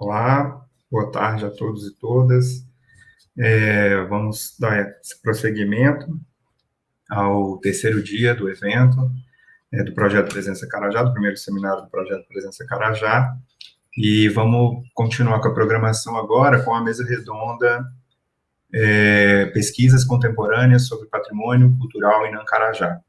Olá, boa tarde a todos e todas. Vamos dar esse prosseguimento ao terceiro dia do evento do Projeto Presença Carajá, do primeiro seminário do Projeto Presença Carajá, e vamos continuar com a programação agora com a mesa redonda Pesquisas Contemporâneas sobre Patrimônio Cultural em Nancarajá.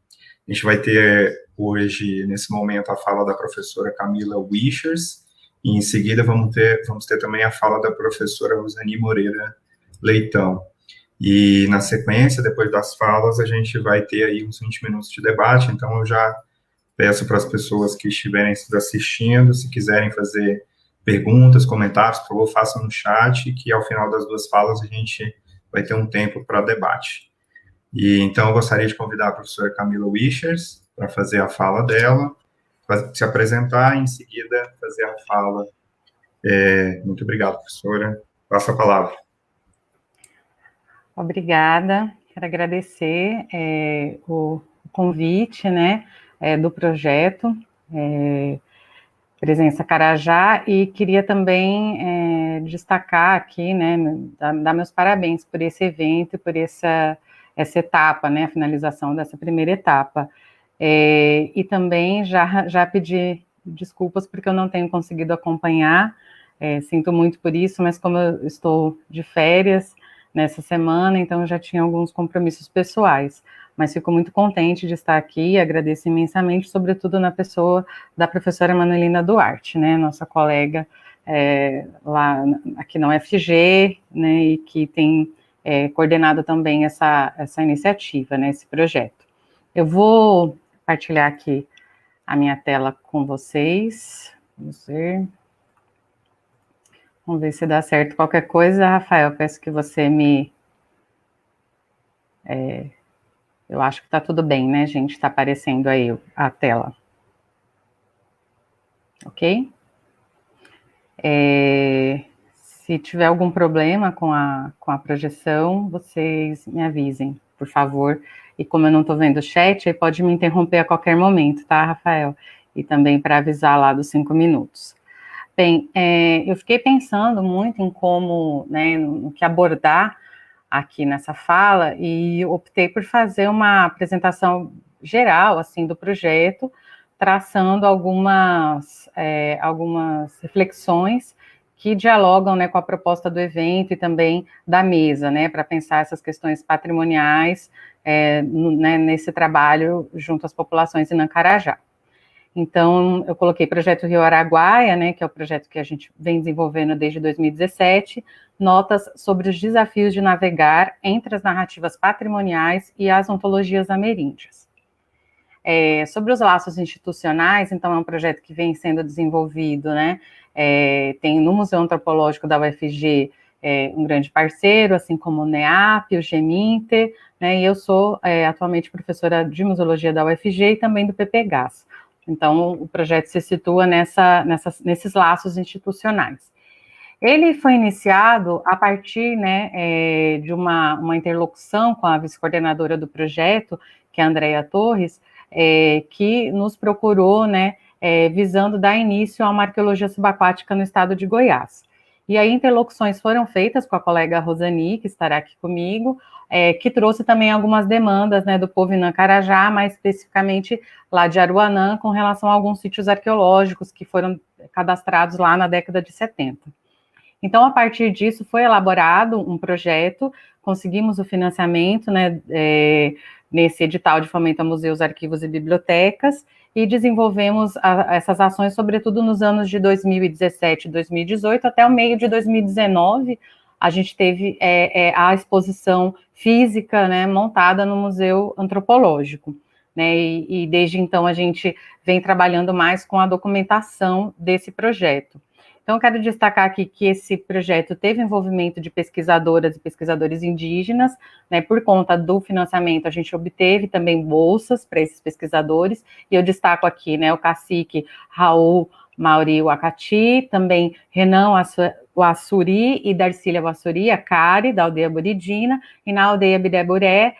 A gente vai ter hoje, nesse momento, a fala da professora Camila Wichers, e em seguida vamos ter também a fala da professora Rosani Moreira Leitão. E na sequência, depois das falas, a gente vai ter aí uns 20 minutos de debate, então eu já peço para as pessoas que estiverem assistindo, se quiserem fazer perguntas, comentários, por favor, façam no chat, que ao final das duas falas a gente vai ter um tempo para debate. E então eu gostaria de convidar a professora Camila Wichers para fazer a fala dela, para se apresentar e em seguida fazer a fala. Muito obrigado, professora. Passo a palavra. Obrigada, quero agradecer o convite, né, do projeto Presença Carajá, e queria também destacar aqui, né, dar meus parabéns por esse evento, por essa etapa, né, a finalização dessa primeira etapa. E também já pedir desculpas porque eu não tenho conseguido acompanhar, sinto muito por isso, mas como eu estou de férias nessa semana, então eu já tinha alguns compromissos pessoais, mas fico muito contente de estar aqui e agradeço imensamente, sobretudo na pessoa da professora Manuelina Duarte, né, nossa colega lá aqui na UFG, né, e que tem coordenado também essa iniciativa, né, esse projeto. Eu vou partilhar aqui a minha tela com vocês, vamos ver se dá certo. Qualquer coisa, Rafael, peço que você me... eu acho que está tudo bem, né, gente? Está aparecendo aí a tela. Ok? Se tiver algum problema com a projeção, vocês me avisem, por favor. E como eu não estou vendo o chat, aí pode me interromper a qualquer momento, tá, Rafael? E também para avisar lá dos 5 minutos. Bem, eu fiquei pensando muito em como, né, no que abordar aqui nessa fala, e optei por fazer uma apresentação geral, assim, do projeto, traçando algumas reflexões que dialogam, né, com a proposta do evento e também da mesa, né, para pensar essas questões patrimoniais, né, nesse trabalho junto às populações em Nancarajá. Então, eu coloquei Projeto Rio Araguaia, né, que é o projeto que a gente vem desenvolvendo desde 2017, notas sobre os desafios de navegar entre as narrativas patrimoniais e as ontologias ameríndias. Sobre os laços institucionais, então é um projeto que vem sendo desenvolvido, né, tem no Museu Antropológico da UFG um grande parceiro, assim como o NEAP, o GEMINTER, né, e eu sou atualmente professora de Museologia da UFG e também do PPGAS. Então, o projeto se situa nesses laços institucionais. Ele foi iniciado a partir, né, de uma interlocução com a vice-coordenadora do projeto, que é a Andrea Torres, que nos procurou, né, visando dar início a uma arqueologia subaquática no estado de Goiás. E aí interlocuções foram feitas com a colega Rosani, que estará aqui comigo, que trouxe também algumas demandas, né, do povo em Nancarajá, mais especificamente lá de Aruanã, com relação a alguns sítios arqueológicos que foram cadastrados lá na década de 70. Então, a partir disso, foi elaborado um projeto, conseguimos o financiamento, né, nesse edital de fomento a museus, arquivos e bibliotecas, e desenvolvemos essas ações, sobretudo nos anos de 2017 e 2018, até o meio de 2019, a gente teve a exposição física, né, montada no Museu Antropológico, né, e desde então a gente vem trabalhando mais com a documentação desse projeto. Então, eu quero destacar aqui que esse projeto teve envolvimento de pesquisadoras e pesquisadores indígenas, né, por conta do financiamento, a gente obteve também bolsas para esses pesquisadores, e eu destaco aqui, né, o cacique Raul Mauri Wakati, também Renan Wassuri e Darcília Wassuri, a Cari, da aldeia Buridina, e na aldeia Bideburé,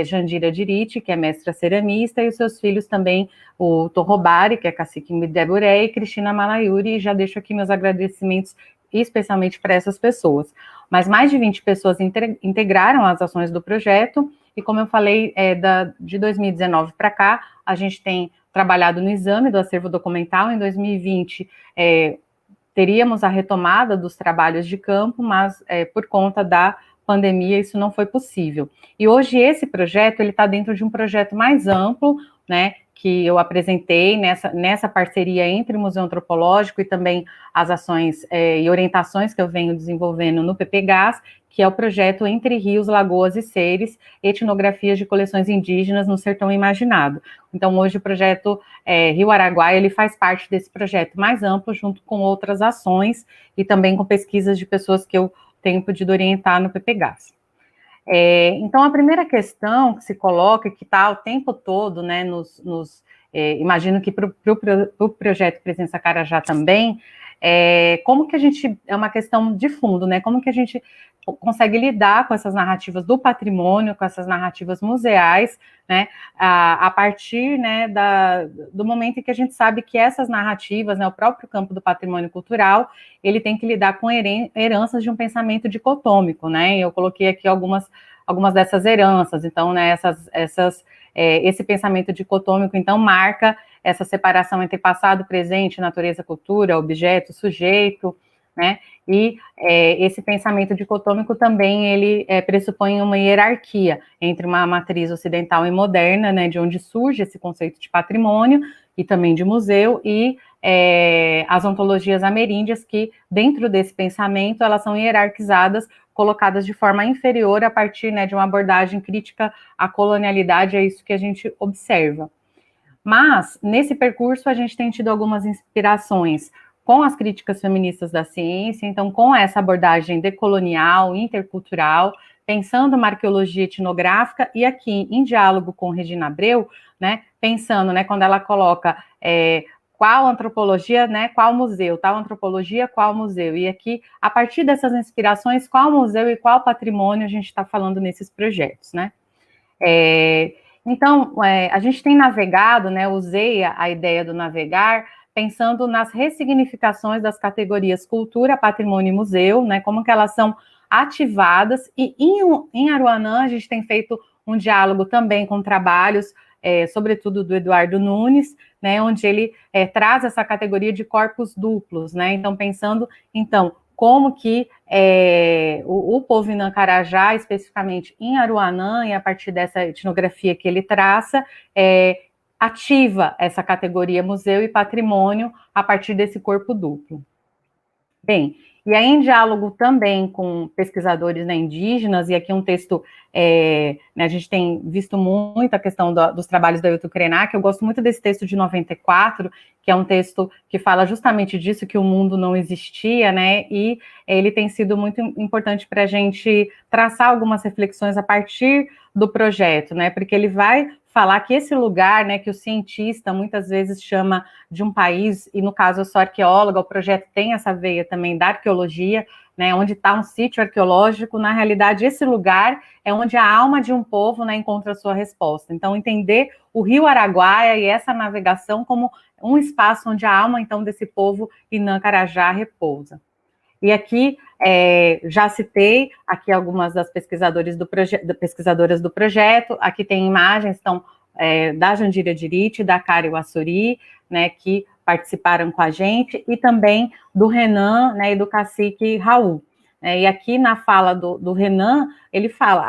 Jandira Diriti, que é mestra ceramista, e os seus filhos também, o Torrobari, que é cacique em Bideburé, e Cristina Malayuri, e já deixo aqui meus agradecimentos especialmente para essas pessoas. Mas mais de 20 pessoas integraram as ações do projeto, e como eu falei, de 2019 para cá, a gente tem trabalhado no exame do acervo documental. Em 2020, teríamos a retomada dos trabalhos de campo, mas por conta da pandemia isso não foi possível. E hoje esse projeto, ele está dentro de um projeto mais amplo, né, que eu apresentei nessa parceria entre o Museu Antropológico e também as ações e orientações que eu venho desenvolvendo no PPGás, que é o projeto Entre Rios, Lagoas e Seres, etnografias de coleções indígenas no Sertão Imaginado. Então, hoje o projeto Rio Araguaia, ele faz parte desse projeto mais amplo, junto com outras ações e também com pesquisas de pessoas que eu tenho podido orientar no PPGás. Então, a primeira questão que se coloca, que está o tempo todo, né, imagino que para o projeto Presença Carajá também, como que a gente, é uma questão de fundo, né, como que a gente consegue lidar com essas narrativas do patrimônio, com essas narrativas museais, né, a partir, né, do momento em que a gente sabe que essas narrativas, né, o próprio campo do patrimônio cultural, ele tem que lidar com heranças de um pensamento dicotômico, né, eu coloquei aqui algumas dessas heranças. Então, né, esse pensamento dicotômico, então, marca essa separação entre passado, presente, natureza, cultura, objeto, sujeito, né, e esse pensamento dicotômico também, ele pressupõe uma hierarquia entre uma matriz ocidental e moderna, né, de onde surge esse conceito de patrimônio e também de museu, e as ontologias ameríndias, que dentro desse pensamento, elas são hierarquizadas, colocadas de forma inferior a partir, né, de uma abordagem crítica à colonialidade, é isso que a gente observa. Mas, nesse percurso, a gente tem tido algumas inspirações com as críticas feministas da ciência, então, com essa abordagem decolonial, intercultural, pensando uma arqueologia etnográfica, e aqui, em diálogo com Regina Abreu, né, pensando, né, quando ela coloca qual antropologia, né, qual museu, tal antropologia, qual museu, e aqui, a partir dessas inspirações, qual museu e qual patrimônio a gente está falando nesses projetos, né. Então, a gente tem navegado, né, usei a ideia do navegar, pensando nas ressignificações das categorias cultura, patrimônio e museu, né, como que elas são ativadas, e em Aruanã a gente tem feito um diálogo também com trabalhos, sobretudo do Eduardo Nunes, né, onde ele traz essa categoria de corpos duplos, né, então pensando, como que o povo Inã-Carajá, especificamente em Aruanã, e a partir dessa etnografia que ele traça, ativa essa categoria museu e patrimônio a partir desse corpo duplo. Bem, e aí em diálogo também com pesquisadores, né, indígenas, e aqui um texto, né, a gente tem visto muito a questão dos trabalhos da Ailton Krenak, eu gosto muito desse texto de 94, que é um texto que fala justamente disso, que o mundo não existia, né, e ele tem sido muito importante para a gente traçar algumas reflexões a partir do projeto, né, porque ele vai falar que esse lugar, né, que o cientista muitas vezes chama de um país, e no caso eu sou arqueóloga, o projeto tem essa veia também da arqueologia, né, onde está um sítio arqueológico, na realidade esse lugar é onde a alma de um povo, né, encontra a sua resposta. Então entender o Rio Araguaia e essa navegação como um espaço onde a alma, então, desse povo Inã-Carajá repousa. E aqui, já citei aqui algumas das pesquisadoras do projeto, aqui tem imagens, então, da Jandira Dirite, da Kari Wassuri, né, que participaram com a gente, e também do Renan, né, e do cacique Raul. E aqui na fala do Renan, ele fala,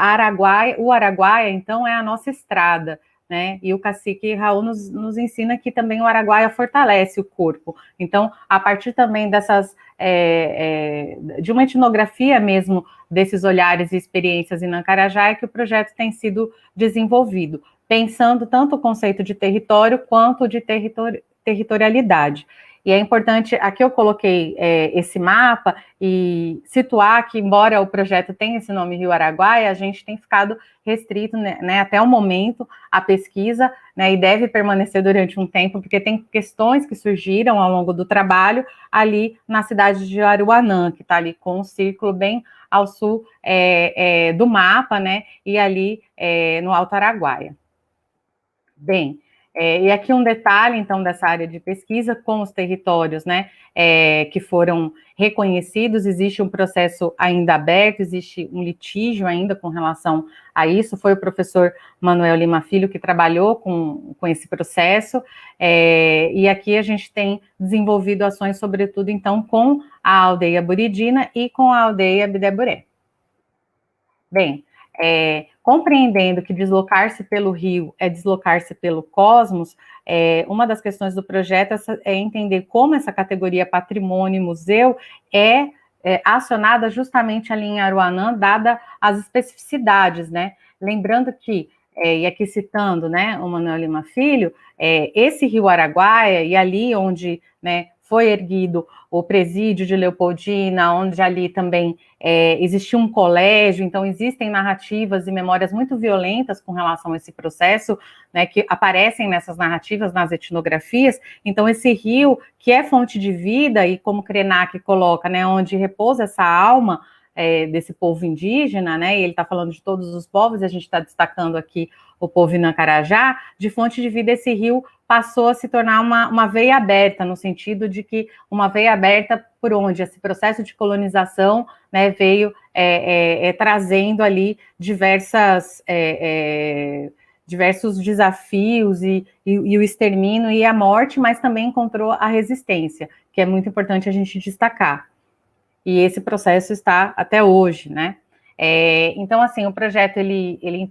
o Araguaia, então, é a nossa estrada, né, e o cacique Raul nos ensina que também o Araguaia fortalece o corpo. Então, a partir também dessas, de uma etnografia mesmo, desses olhares e experiências em Inã-Carajá, é que o projeto tem sido desenvolvido, pensando tanto o conceito de território quanto de territorialidade. E é importante, aqui eu coloquei esse mapa e situar que, embora o projeto tenha esse nome Rio Araguaia, a gente tem ficado restrito, né, até o momento, à pesquisa, né, e deve permanecer durante um tempo, porque tem questões que surgiram ao longo do trabalho ali na cidade de Aruanã, que está ali com um círculo bem ao sul do mapa, né, e ali no Alto Araguaia. Bem, E aqui um detalhe, então, dessa área de pesquisa com os territórios, né, que foram reconhecidos, existe um processo ainda aberto, existe um litígio ainda com relação a isso, foi o professor Manuel Lima Filho que trabalhou com esse processo, e aqui a gente tem desenvolvido ações, sobretudo, então, com a aldeia Buridina e com a aldeia Bideburé. Bem, compreendendo que deslocar-se pelo rio é deslocar-se pelo cosmos, uma das questões do projeto é entender como essa categoria patrimônio e museu é acionada justamente ali em Aruanã, dada as especificidades, né? Lembrando que, e aqui citando, né, o Manuel Lima Filho, esse rio Araguaia, e ali onde, né, foi erguido o presídio de Leopoldina, onde ali também existia um colégio, então existem narrativas e memórias muito violentas com relação a esse processo, né, que aparecem nessas narrativas, nas etnografias. Então esse rio, que é fonte de vida, e como Krenak coloca, né, onde repousa essa alma desse povo indígena, né, e ele está falando de todos os povos, e a gente está destacando aqui o povo Inã-Carajá, de fonte de vida esse rio passou a se tornar uma veia aberta, no sentido de que uma veia aberta por onde esse processo de colonização, né, veio trazendo ali diversos desafios e o extermínio e a morte, mas também encontrou a resistência, que é muito importante a gente destacar. E esse processo está até hoje, né? Então, assim, o projeto, ele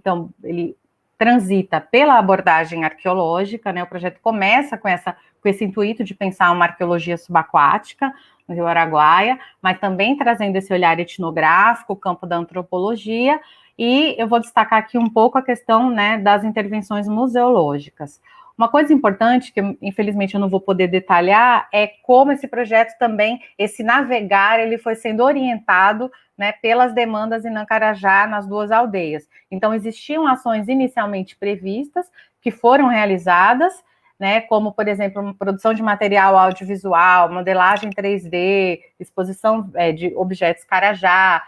transita pela abordagem arqueológica, né? O projeto começa com esse intuito de pensar uma arqueologia subaquática no Rio Araguaia, mas também trazendo esse olhar etnográfico, o campo da antropologia, e eu vou destacar aqui um pouco a questão, né, das intervenções museológicas. Uma coisa importante, que infelizmente eu não vou poder detalhar, é como esse projeto também, esse navegar, ele foi sendo orientado, né, pelas demandas em Inã-Carajá, nas duas aldeias. Então, existiam ações inicialmente previstas, que foram realizadas, né, como, por exemplo, produção de material audiovisual, modelagem 3D, exposição de objetos Carajá,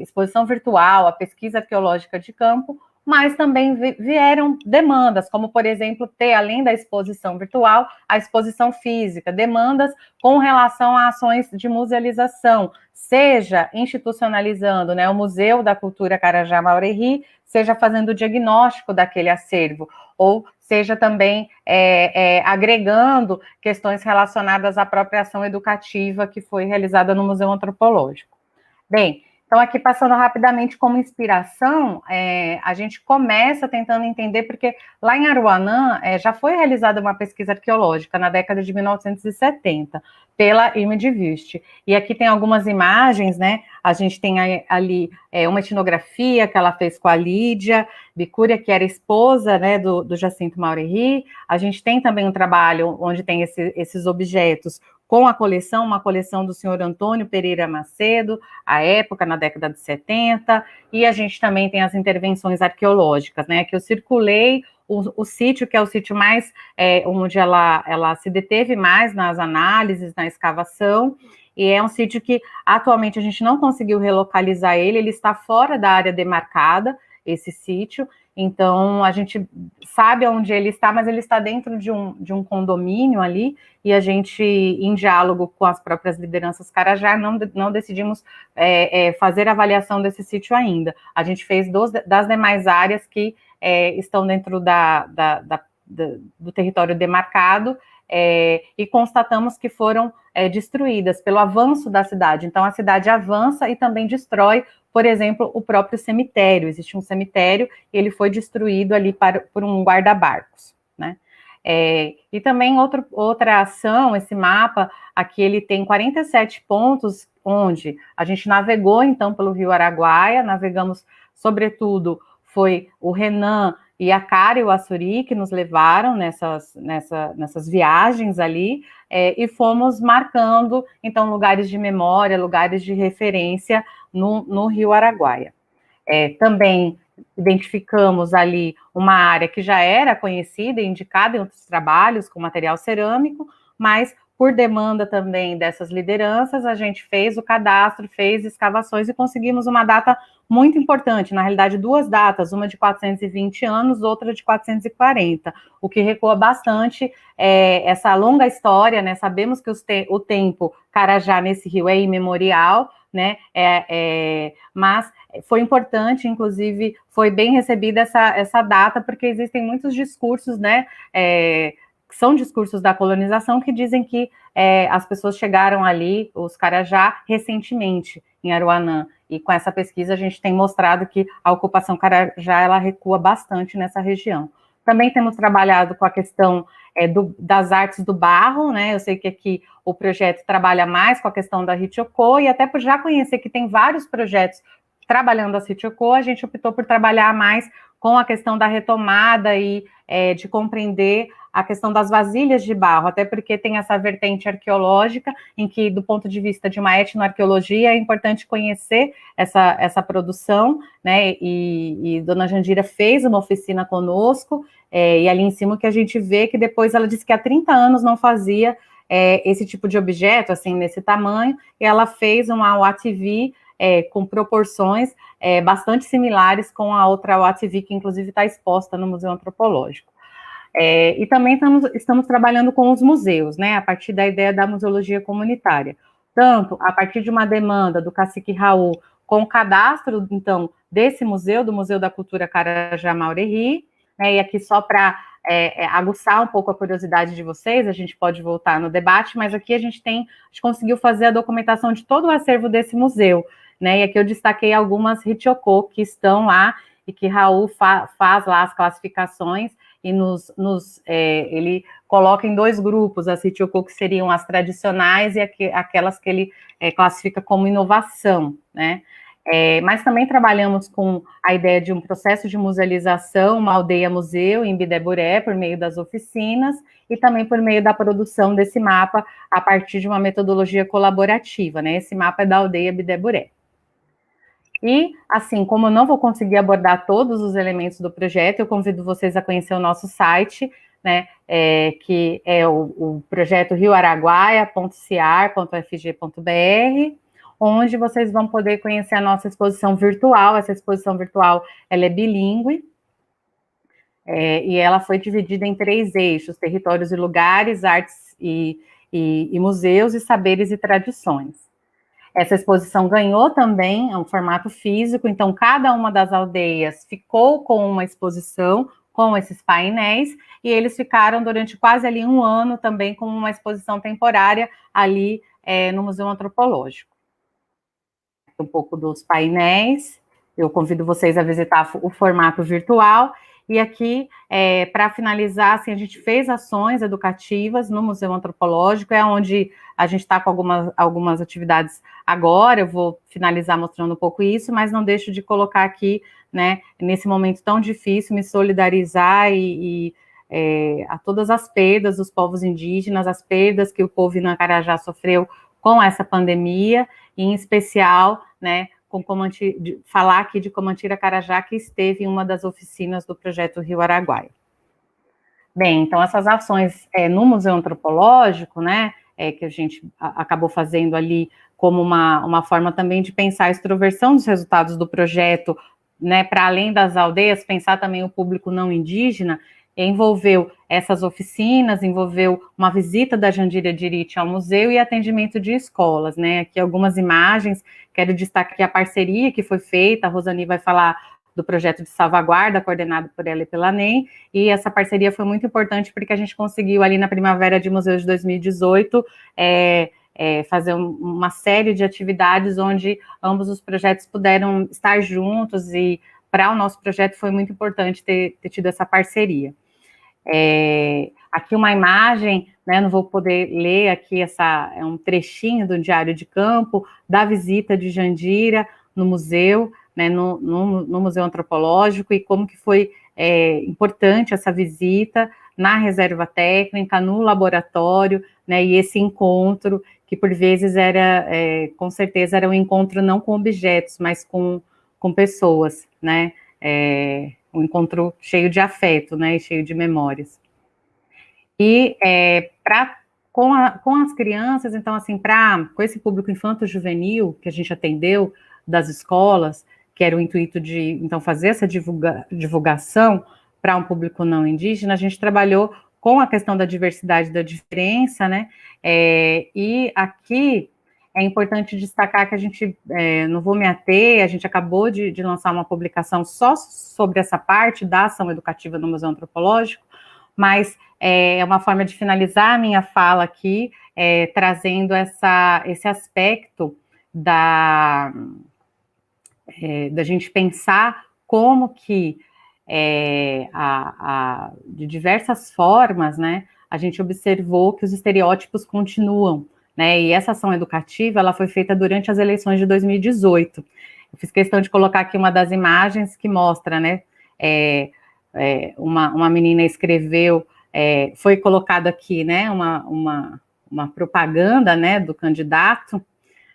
exposição virtual, a pesquisa arqueológica de campo, mas também vieram demandas, como, por exemplo, ter, além da exposição virtual, a exposição física, demandas com relação a ações de musealização, seja institucionalizando, né, o Museu da Cultura Carajá Maureri, seja fazendo o diagnóstico daquele acervo, ou seja também agregando questões relacionadas à própria ação educativa que foi realizada no Museu Antropológico. Bem, então, aqui passando rapidamente como inspiração, a gente começa tentando entender, porque lá em Aruanã já foi realizada uma pesquisa arqueológica na década de 1970, pela Image Vist. E aqui tem algumas imagens, né? A gente tem ali uma etnografia que ela fez com a Lídia Bicúria, que era esposa, né, do Jacinto Maureri. A gente tem também um trabalho onde tem esses objetos com a coleção, uma coleção do senhor Antônio Pereira Macedo, à época, na década de 70, e a gente também tem as intervenções arqueológicas, né, que eu circulei o sítio, que é o sítio mais, onde ela se deteve mais nas análises, na escavação, e é um sítio que atualmente a gente não conseguiu relocalizar ele está fora da área demarcada, esse sítio, então a gente sabe onde ele está, mas ele está dentro de um condomínio ali, e a gente, em diálogo com as próprias lideranças Carajá, não decidimos fazer avaliação desse sítio ainda. A gente fez das demais áreas que estão dentro do território demarcado, e constatamos que foram destruídas pelo avanço da cidade. Então, a cidade avança e também destrói, por exemplo, o próprio cemitério. Existe um cemitério e ele foi destruído ali por um guarda-barcos, né? E também outra ação, esse mapa, aqui ele tem 47 pontos onde a gente navegou, então, pelo Rio Araguaia, navegamos, sobretudo, foi o Renan e a Cara e o Açuri que nos levaram nessas viagens ali, e fomos marcando, então, lugares de memória, lugares de referência no Rio Araguaia. Também identificamos ali uma área que já era conhecida e indicada em outros trabalhos, com material cerâmico, mas por demanda também dessas lideranças, a gente fez o cadastro, fez escavações e conseguimos uma data muito importante, na realidade 2 datas, uma de 420 anos, outra de 440, o que recua bastante essa longa história, né? Sabemos que o tempo Carajá nesse rio é imemorial, né? Mas foi importante, inclusive, foi bem recebida essa data, porque existem muitos discursos, né? Que são discursos da colonização que dizem que as pessoas chegaram ali, os Carajá, recentemente em Aruanã. E com essa pesquisa a gente tem mostrado que a ocupação Carajá ela recua bastante nessa região. Também temos trabalhado com a questão das artes do barro, né? Eu sei que aqui o projeto trabalha mais com a questão da Ritiocô, e até por já conhecer que tem vários projetos trabalhando a Ritiocô, a gente optou por trabalhar mais com a questão da retomada e de compreender a questão das vasilhas de barro, até porque tem essa vertente arqueológica, em que, do ponto de vista de uma etnoarqueologia, é importante conhecer essa produção, né, e Dona Jandira fez uma oficina conosco, e ali em cima que a gente vê que depois ela disse que há 30 anos não fazia esse tipo de objeto, assim, nesse tamanho, e ela fez uma UATV com proporções bastante similares com a outra UATV, que inclusive está exposta no Museu Antropológico. E também estamos trabalhando com os museus, né, a partir da ideia da museologia comunitária, tanto a partir de uma demanda do cacique Raul, com o cadastro, então, desse museu, do Museu da Cultura Carajá Maureri, né, e aqui só para aguçar um pouco a curiosidade de vocês, a gente pode voltar no debate, mas aqui a gente conseguiu fazer a documentação de todo o acervo desse museu, né, e aqui eu destaquei algumas Ritiocô que estão lá, e que Raul faz lá as classificações, e ele coloca em 2 grupos, as Ritiocô que seriam as tradicionais e aquelas que ele classifica como inovação, né? Mas também trabalhamos com a ideia de um processo de musealização, uma aldeia-museu em Bideburé, por meio das oficinas, e também por meio da produção desse mapa a partir de uma metodologia colaborativa, né? Esse mapa é da aldeia Bideburé. E, assim, como eu não vou conseguir abordar todos os elementos do projeto, eu convido vocês a conhecer o nosso site, né, que é o projeto rioaraguaia.ciar.fg.br, onde vocês vão poder conhecer a nossa exposição virtual. Essa exposição virtual, ela é bilíngue, e ela foi dividida em 3 eixos: territórios e lugares, artes e museus, e saberes e tradições. Essa exposição ganhou também um formato físico, então cada uma das aldeias ficou com uma exposição, com esses painéis, e eles ficaram durante quase ali 1 ano também com uma exposição temporária ali no Museu Antropológico. Um pouco dos painéis, eu convido vocês a visitar o formato virtual. E aqui, para finalizar, assim, a gente fez ações educativas no Museu Antropológico, onde a gente está com algumas atividades agora. Eu vou finalizar mostrando um pouco isso, mas não deixo de colocar aqui, né, nesse momento tão difícil, me solidarizar a todas as perdas dos povos indígenas, as perdas que o povo Inã-Carajá sofreu com essa pandemia, e em especial, né, falar aqui de Comantira Carajá, que esteve em uma das oficinas do projeto Rio Araguaia. Bem, então essas ações no Museu Antropológico, né, que a gente acabou fazendo ali como uma forma também de pensar a extroversão dos resultados do projeto, né, para além das aldeias, pensar também o público não indígena, envolveu essas oficinas, envolveu uma visita da Jandira Dirite ao museu e atendimento de escolas, né? Aqui algumas imagens, quero destacar aqui a parceria que foi feita, a Rosani vai falar do projeto de salvaguarda, coordenado por ela e pela NEM, e essa parceria foi muito importante porque a gente conseguiu ali na Primavera de Museus de 2018, fazer uma série de atividades onde ambos os projetos puderam estar juntos, e para o nosso projeto foi muito importante ter tido essa parceria. Aqui uma imagem, né, não vou poder ler aqui, é um trechinho do diário de campo, da visita de Jandira no museu, né, no Museu Antropológico, e como que foi importante essa visita na reserva técnica, no laboratório, né, e esse encontro, que por vezes com certeza era um encontro não com objetos, mas com pessoas, né, um encontro cheio de afeto, né, e cheio de memórias. E para com as crianças, então, assim, com esse público infanto-juvenil que a gente atendeu das escolas, que era o intuito de, então, fazer essa divulgação para um público não indígena, a gente trabalhou com a questão da diversidade e da diferença, né, e aqui é importante destacar que a gente, não vou me ater, a gente acabou de lançar uma publicação só sobre essa parte da ação educativa no Museu Antropológico, mas é uma forma de finalizar a minha fala aqui, trazendo esse aspecto da gente pensar como que, de diversas formas, né, a gente observou que os estereótipos continuam, né, e essa ação educativa, ela foi feita durante as eleições de 2018. Eu fiz questão de colocar aqui uma das imagens que mostra, né, uma menina escreveu, foi colocado aqui, né, uma propaganda, né, do candidato,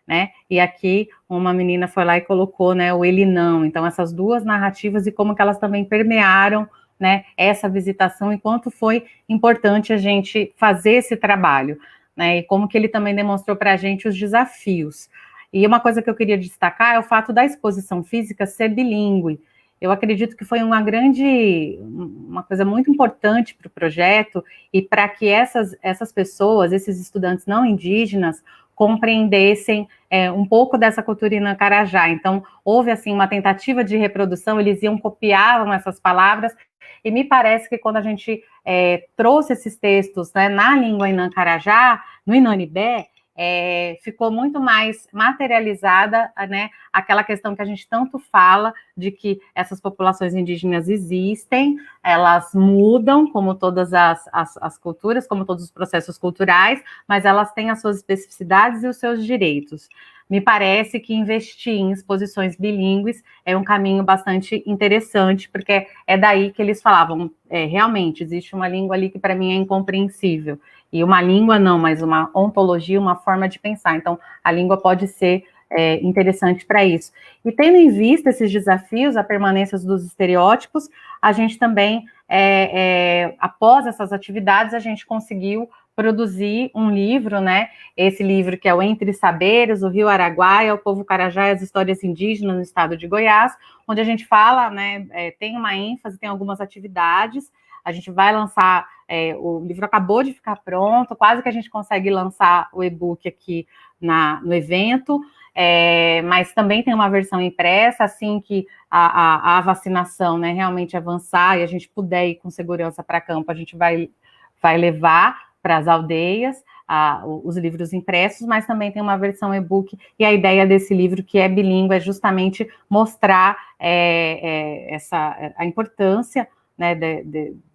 né, e aqui uma menina foi lá e colocou, né, o ele não. Então, essas duas narrativas e como que elas também permearam, né, essa visitação e quanto foi importante a gente fazer esse trabalho, né, e como que ele também demonstrou para a gente os desafios. E uma coisa que eu queria destacar é o fato da exposição física ser bilíngue. Eu acredito que foi uma coisa muito importante para o projeto e para que essas pessoas, esses estudantes não indígenas, compreendessem um pouco dessa cultura Inã-Carajá. Então, houve, assim, uma tentativa de reprodução, eles copiavam essas palavras, e me parece que quando a gente trouxe esses textos, né, na língua Inã-Carajá, no Inanibé, ficou muito mais materializada, né, aquela questão que a gente tanto fala de que essas populações indígenas existem, elas mudam, como todas as culturas, como todos os processos culturais, mas elas têm as suas especificidades e os seus direitos. Me parece que investir em exposições bilíngues é um caminho bastante interessante, porque é daí que eles falavam, realmente, existe uma língua ali que para mim é incompreensível. E uma língua não, mas uma ontologia, uma forma de pensar. Então, a língua pode ser interessante para isso. E tendo em vista esses desafios, a permanência dos estereótipos, a gente também, após essas atividades, a gente conseguiu produzir um livro, né? Esse livro que é o Entre Saberes, o Rio Araguaia, o Povo Carajá e as Histórias Indígenas no Estado de Goiás, onde a gente fala, né? Tem uma ênfase, tem algumas atividades. A gente vai lançar, o livro acabou de ficar pronto, quase que a gente consegue lançar o e-book aqui no evento, mas também tem uma versão impressa, assim que a vacinação, né, realmente avançar e a gente puder ir com segurança para campo, a gente vai levar para as aldeias os livros impressos, mas também tem uma versão e-book, e a ideia desse livro, que é bilíngue, é justamente mostrar a importância, né,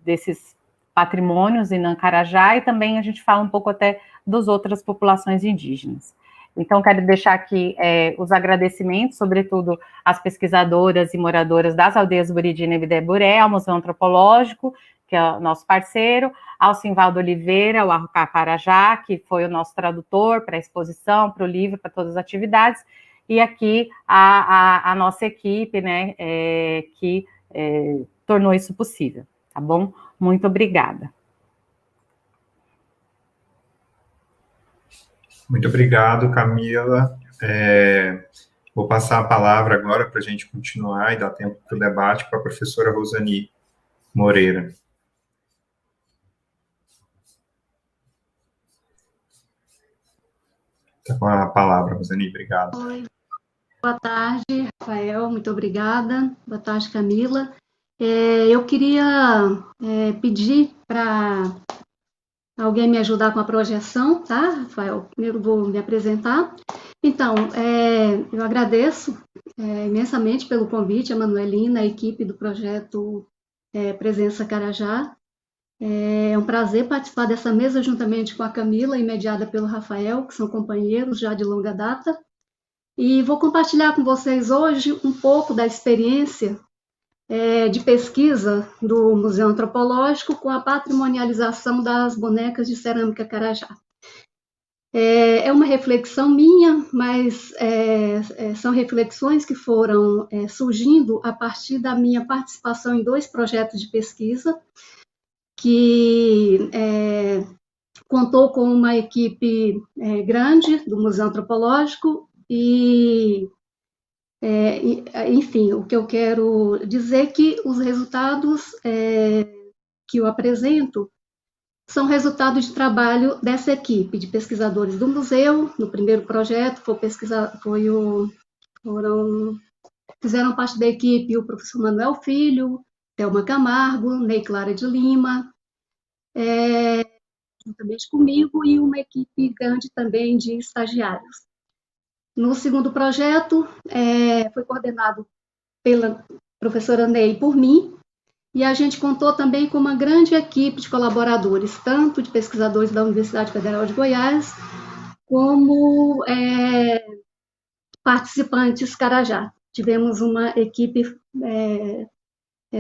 desses patrimônios em Inã-Carajá, e também a gente fala um pouco até das outras populações indígenas. Então, quero deixar aqui os agradecimentos, sobretudo às pesquisadoras e moradoras das aldeias Buriti, Nebidé, Buré, ao Museu Antropológico, que é o nosso parceiro, ao Simvaldo Oliveira, o Arrucá Carajá, que foi o nosso tradutor para a exposição, para o livro, para todas as atividades, e aqui a nossa equipe, né, que tornou isso possível, tá bom? Muito obrigada. Muito obrigado, Camila. Vou passar a palavra agora para a gente continuar e dar tempo para o debate para a professora Rosani Moreira. Está com a palavra, Rosani, obrigado. Oi, boa tarde, Rafael, muito obrigada. Boa tarde, Camila. Eu queria pedir para alguém me ajudar com a projeção, tá, Rafael? Primeiro vou me apresentar. Então, eu agradeço imensamente pelo convite, a Manuelina, a equipe do projeto Presença Carajá. É um prazer participar dessa mesa juntamente com a Camila e mediada pelo Rafael, que são companheiros já de longa data. E vou compartilhar com vocês hoje um pouco da experiência de pesquisa do Museu Antropológico com a patrimonialização das bonecas de cerâmica Carajá. É uma reflexão minha, mas são reflexões que foram surgindo a partir da minha participação em 2 projetos de pesquisa, que contou com uma equipe grande do Museu Antropológico e, enfim, o que eu quero dizer é que os resultados que eu apresento são resultado de trabalho dessa equipe de pesquisadores do museu. No primeiro projeto fizeram parte da equipe o professor Manuel Filho, Thelma Camargo, Ney Clara de Lima, juntamente comigo, e uma equipe grande também de estagiários. No segundo projeto, foi coordenado pela professora Ney e por mim, e a gente contou também com uma grande equipe de colaboradores, tanto de pesquisadores da Universidade Federal de Goiás, como participantes Carajá. Tivemos uma equipe,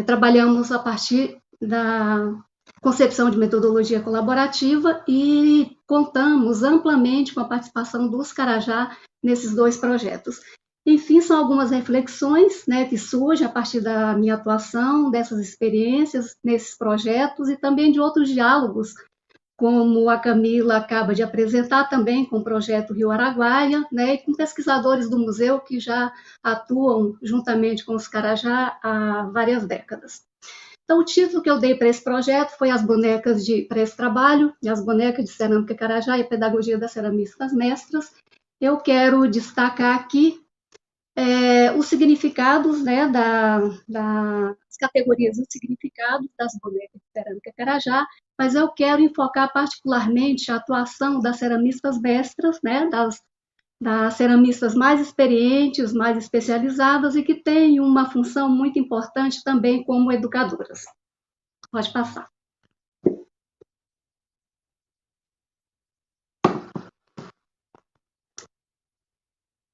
trabalhamos a partir da concepção de metodologia colaborativa e contamos amplamente com a participação dos Carajá nesses 2 projetos. Enfim, são algumas reflexões, né, que surgem a partir da minha atuação, dessas experiências nesses projetos e também de outros diálogos, como a Camila acaba de apresentar também com o projeto Rio Araguaia, né, e com pesquisadores do museu que já atuam juntamente com os Carajá há várias décadas. Então, o título que eu dei para esse projeto foi para esse trabalho, As Bonecas de Cerâmica Carajá e a Pedagogia das Ceramistas Mestras. Eu quero destacar aqui os significados, né, das categorias dos significados das bonecas de cerâmica Carajá, mas eu quero enfocar particularmente a atuação das ceramistas mestras, né, das ceramistas mais experientes, mais especializadas e que têm uma função muito importante também como educadoras. Pode passar.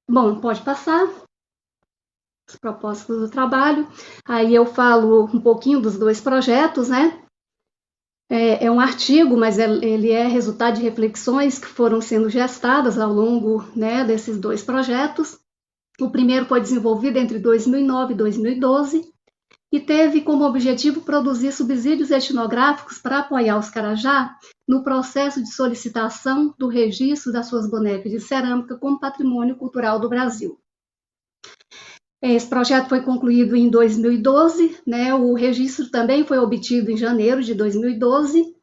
Bom, pode passar. Os propósitos do trabalho. Aí eu falo um pouquinho dos 2 projetos, né? É um artigo, mas ele é resultado de reflexões que foram sendo gestadas ao longo, né, desses 2 projetos. O primeiro foi desenvolvido entre 2009 e 2012 e teve como objetivo produzir subsídios etnográficos para apoiar os Carajá no processo de solicitação do registro das suas bonecas de cerâmica como patrimônio cultural do Brasil. Esse projeto foi concluído em 2012, né? O registro também foi obtido em janeiro de 2012,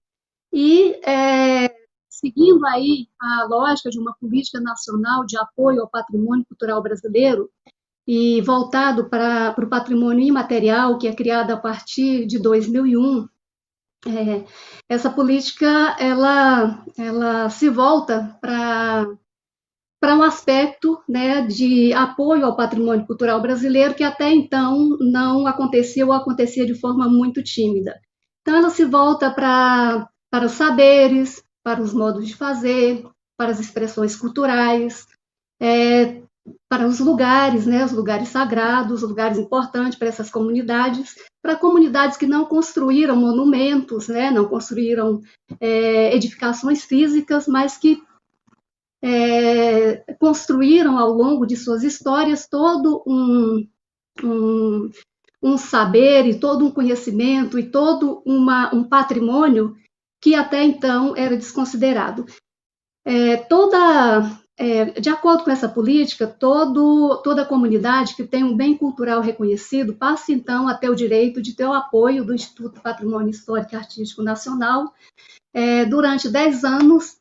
e seguindo aí a lógica de uma política nacional de apoio ao patrimônio cultural brasileiro e voltado para o patrimônio imaterial, que é criado a partir de 2001, essa política ela se volta para um aspecto, né, de apoio ao patrimônio cultural brasileiro que até então não acontecia ou acontecia de forma muito tímida. Então, ela se volta para os saberes, para os modos de fazer, para as expressões culturais, para os lugares, né, os lugares sagrados, os lugares importantes para essas comunidades, para comunidades que não construíram monumentos, né, não construíram edificações físicas, mas que construíram ao longo de suas histórias todo um saber e todo um conhecimento e todo um patrimônio que até então era desconsiderado. De acordo com essa política, toda comunidade que tem um bem cultural reconhecido passa, então, a ter o direito de ter o apoio do Instituto Patrimônio Histórico e Artístico Nacional durante 10 anos,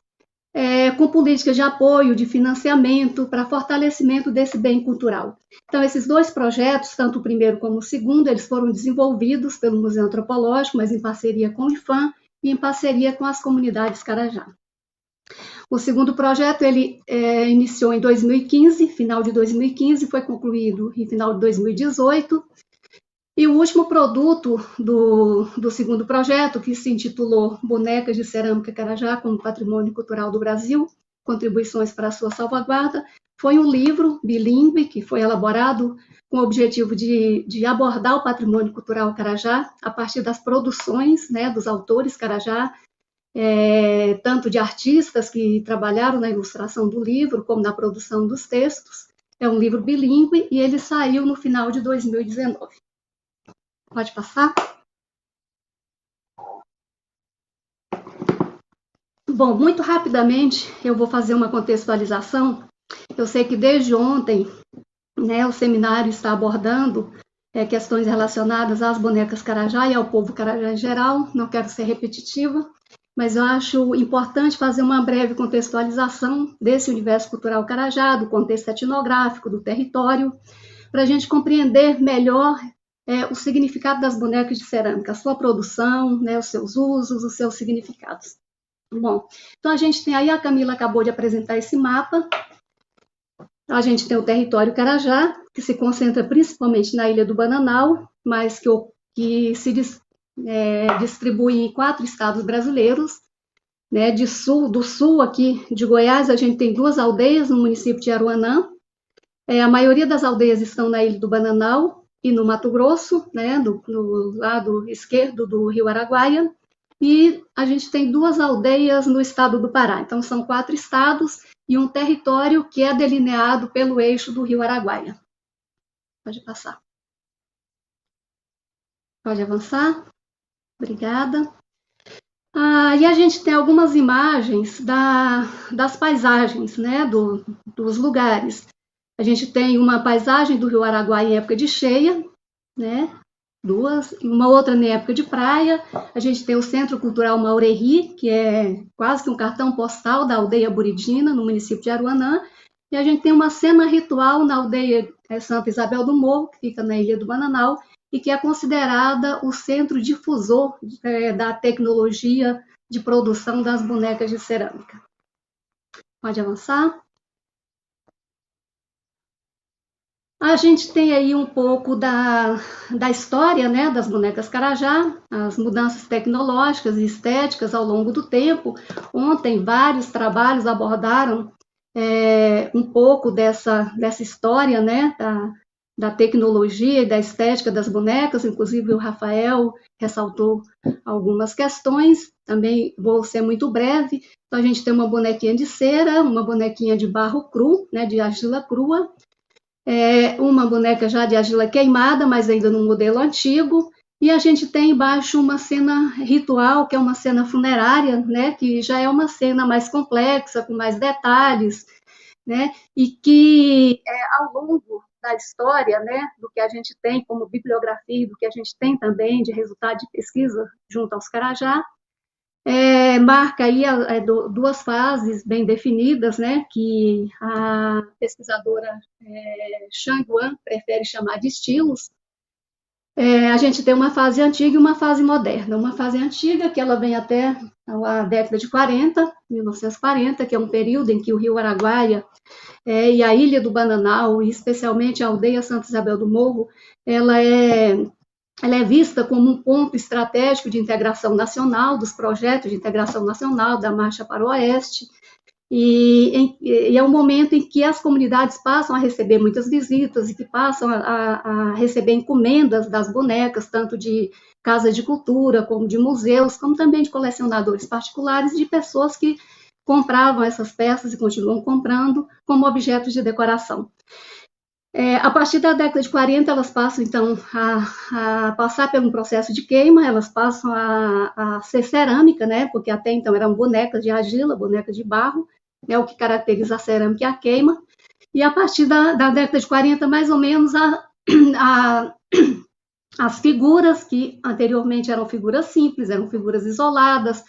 com políticas de apoio, de financiamento, para fortalecimento desse bem cultural. Então, esses 2 projetos, tanto o primeiro como o segundo, eles foram desenvolvidos pelo Museu Antropológico, mas em parceria com o IFAM e em parceria com as comunidades Carajá. O segundo projeto, ele iniciou em 2015, final de 2015, foi concluído em final de 2018, e o último produto do segundo projeto, que se intitulou Bonecas de Cerâmica Carajá como Patrimônio Cultural do Brasil, Contribuições para a sua Salvaguarda, foi um livro bilíngue que foi elaborado com o objetivo de abordar o patrimônio cultural Carajá a partir das produções, né, dos autores Carajá, tanto de artistas que trabalharam na ilustração do livro, como na produção dos textos. É um livro bilíngue e ele saiu no final de 2019. Pode passar? Bom, muito rapidamente eu vou fazer uma contextualização. Eu sei que desde ontem, né, o seminário está abordando questões relacionadas às bonecas Carajá e ao povo Carajá em geral. Não quero ser repetitiva, mas eu acho importante fazer uma breve contextualização desse universo cultural Carajá, do contexto etnográfico, do território, para a gente compreender melhor o significado das bonecas de cerâmica, a sua produção, né, os seus usos, os seus significados. Bom, então a gente tem aí, a Camila acabou de apresentar esse mapa. A gente tem o território Carajá, que se concentra principalmente na Ilha do Bananal, mas que se distribui em 4 estados brasileiros. Né, do sul aqui de Goiás, a gente tem 2 aldeias no município de Aruanã. A maioria das aldeias estão na Ilha do Bananal e no Mato Grosso, né, no lado esquerdo do Rio Araguaia. E a gente tem 2 aldeias no estado do Pará. Então, são 4 estados e um território que é delineado pelo eixo do Rio Araguaia. Pode passar. Pode avançar. Obrigada. E a gente tem algumas imagens das paisagens, né, dos lugares. A gente tem uma paisagem do Rio Araguaia em época de cheia, né, 2, uma outra na época de praia. A gente tem o Centro Cultural Maurerri, que é quase que um cartão postal da aldeia Buridina, no município de Aruanã, e a gente tem uma cena ritual na aldeia Santa Isabel do Morro, que fica na Ilha do Bananal, e que é considerada o centro difusor da tecnologia de produção das bonecas de cerâmica. Pode avançar. A gente tem aí um pouco da história, né, das bonecas Carajá, as mudanças tecnológicas e estéticas ao longo do tempo. Ontem, vários trabalhos abordaram um pouco dessa história, né, da tecnologia e da estética das bonecas, inclusive o Rafael ressaltou algumas questões, também vou ser muito breve. Então, a gente tem uma bonequinha de cera, uma bonequinha de barro cru, né, de argila crua, uma boneca já de argila queimada, mas ainda no modelo antigo, e a gente tem embaixo uma cena ritual, que é uma cena funerária, né, que já é uma cena mais complexa, com mais detalhes, né, e que ao longo da história, né, do que a gente tem como bibliografia, do que a gente tem também de resultado de pesquisa junto aos Carajá, marca aí 2 fases bem definidas, né, que a pesquisadora Shang Wan prefere chamar de estilos. A gente tem uma fase antiga e uma fase moderna. Uma fase antiga, que ela vem até a década de 40, 1940, que é um período em que o Rio Araguaia e a Ilha do Bananal, e especialmente a aldeia Santa Isabel do Morro, ela é vista como um ponto estratégico de integração nacional, dos projetos de integração nacional, da Marcha para o Oeste, e é um momento em que as comunidades passam a receber muitas visitas e que passam a receber encomendas das bonecas, tanto de casas de cultura, como de museus, como também de colecionadores particulares, de pessoas que compravam essas peças e continuam comprando como objetos de decoração. A partir da década de 40, elas passam, então, a passar por um processo de queima, elas passam a ser cerâmica, né, porque até então eram bonecas de argila, bonecas de barro, o que caracteriza a cerâmica é a queima, e a partir da década de 40, mais ou menos, as figuras que anteriormente eram figuras simples, eram figuras isoladas,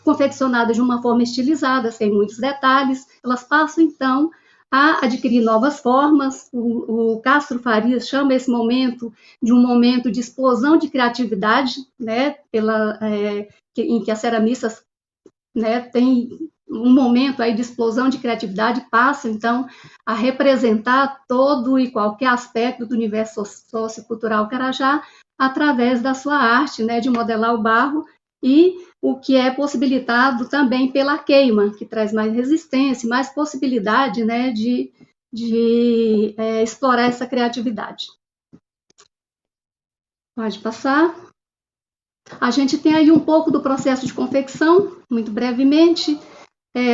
confeccionadas de uma forma estilizada, sem muitos detalhes, elas passam, então, a adquirir novas formas. O Castro Farias chama esse momento de um momento de explosão de criatividade, né, em que as ceramistas, né, têm um momento aí de explosão de criatividade, passam, então, a representar todo e qualquer aspecto do universo sociocultural Carajá através da sua arte, né, de modelar o barro, e o que é possibilitado também pela queima, que traz mais resistência, mais possibilidade, né, de explorar essa criatividade. Pode passar. A gente tem aí um pouco do processo de confecção, muito brevemente.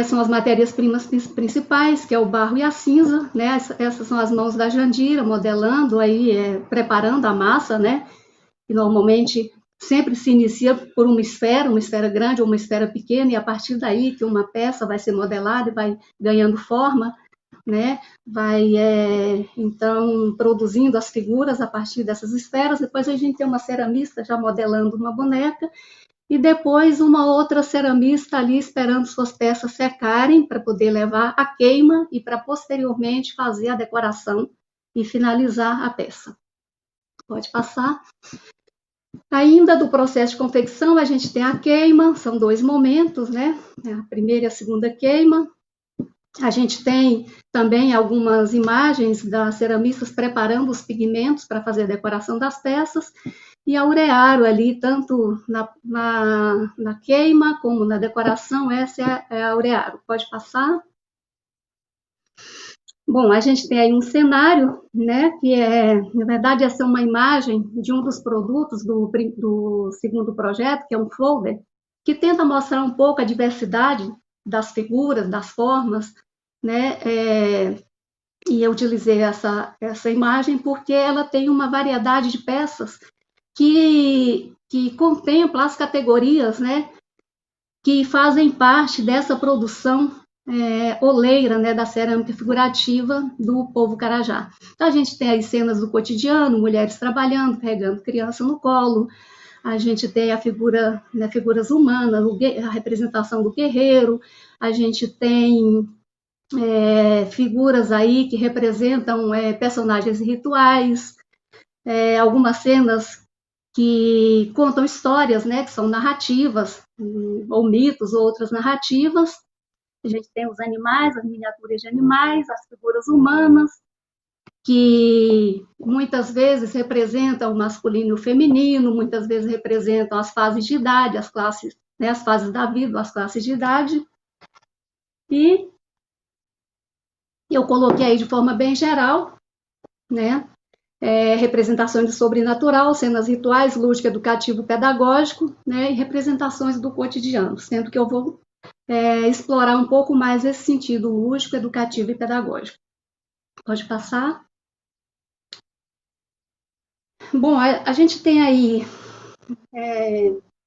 São as matérias-primas principais, que é o barro e a cinza, né? Essas são as mãos da Jandira, modelando aí, preparando a massa, né? E normalmente sempre se inicia por uma esfera grande ou uma esfera pequena, e a partir daí que uma peça vai ser modelada e vai ganhando forma, né? Vai, então, produzindo as figuras a partir dessas esferas. Depois a gente tem uma ceramista já modelando uma boneca, e depois uma outra ceramista ali esperando suas peças secarem para poder levar à queima e para posteriormente fazer a decoração e finalizar a peça. Pode passar. Ainda do processo de confecção, a gente tem a queima, são 2 momentos, né? A primeira e a segunda queima. A gente tem também algumas imagens das ceramistas preparando os pigmentos para fazer a decoração das peças, e aurearo ali, tanto na queima como na decoração, essa é a aurearo. Pode passar. Bom, a gente tem aí um cenário, né, que na verdade, essa é uma imagem de um dos produtos do segundo projeto, que é um folder, que tenta mostrar um pouco a diversidade das figuras, das formas, né, e eu utilizei essa imagem porque ela tem uma variedade de peças que contempla as categorias, né, que fazem parte dessa produção oleira, né, da cerâmica figurativa do povo Carajá. Então, a gente tem aí cenas do cotidiano, mulheres trabalhando, carregando criança no colo, a gente tem a figura, né, figuras humanas, a representação do guerreiro, a gente tem figuras aí que representam personagens rituais, algumas cenas que contam histórias, né, que são narrativas, ou mitos, ou outras narrativas. A gente tem os animais, as miniaturas de animais, as figuras humanas, que muitas vezes representam o masculino e o feminino, muitas vezes representam as fases de idade, as classes, né, as fases da vida, as classes de idade. E eu coloquei aí de forma bem geral, né, representações do sobrenatural, cenas rituais, lúdico, educativo, pedagógico, né, e representações do cotidiano, sendo que eu vou explorar um pouco mais esse sentido lúdico, educativo e pedagógico. Pode passar. Bom, a gente tem aí,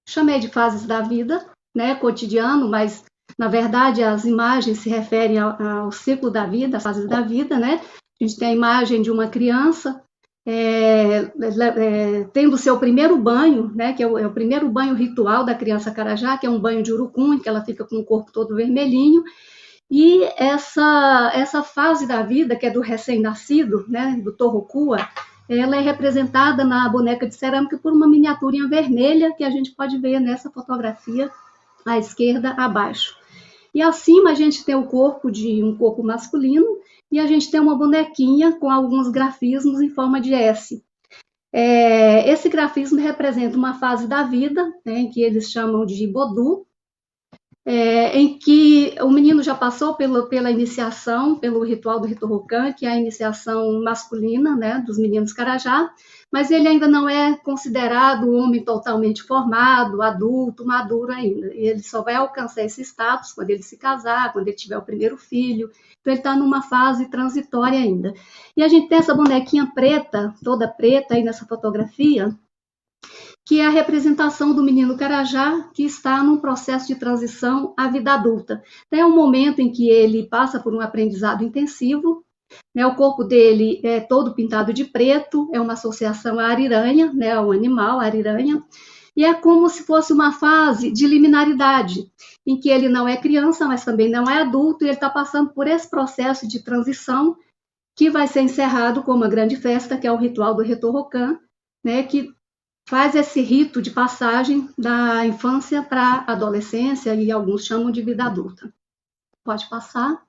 chamei de fases da vida, né, cotidiano, mas, na verdade, as imagens se referem ao ciclo da vida, às fases da vida, né? A gente tem a imagem de uma criança tendo o seu primeiro banho, né, que é o primeiro banho ritual da criança Carajá, que é um banho de urucum, que ela fica com o corpo todo vermelhinho, e essa fase da vida, que é do recém-nascido, né, do Torrocua, ela é representada na boneca de cerâmica por uma miniaturinha vermelha, que a gente pode ver nessa fotografia à esquerda, abaixo. E acima a gente tem um corpo masculino, e a gente tem uma bonequinha com alguns grafismos em forma de S. Esse grafismo representa uma fase da vida, né, em que eles chamam de Bodu, em que o menino já passou pela iniciação, pelo ritual do Rito Rocan, que é a iniciação masculina, né, dos meninos Carajá, mas ele ainda não é considerado um homem totalmente formado, adulto, maduro ainda. E ele só vai alcançar esse status quando ele se casar, quando ele tiver o primeiro filho. Então, ele está numa fase transitória ainda. E a gente tem essa bonequinha preta, toda preta aí nessa fotografia, que é a representação do menino Carajá, que está num processo de transição à vida adulta. É um momento em que ele passa por um aprendizado intensivo, né, o corpo dele é todo pintado de preto, é uma associação à ariranha, né, ao animal, a ariranha, e é como se fosse uma fase de liminaridade, em que ele não é criança, mas também não é adulto, e ele está passando por esse processo de transição, que vai ser encerrado com uma grande festa, que é o ritual do Rito Rocan, né, que faz esse rito de passagem da infância para a adolescência, e alguns chamam de vida adulta. Pode passar.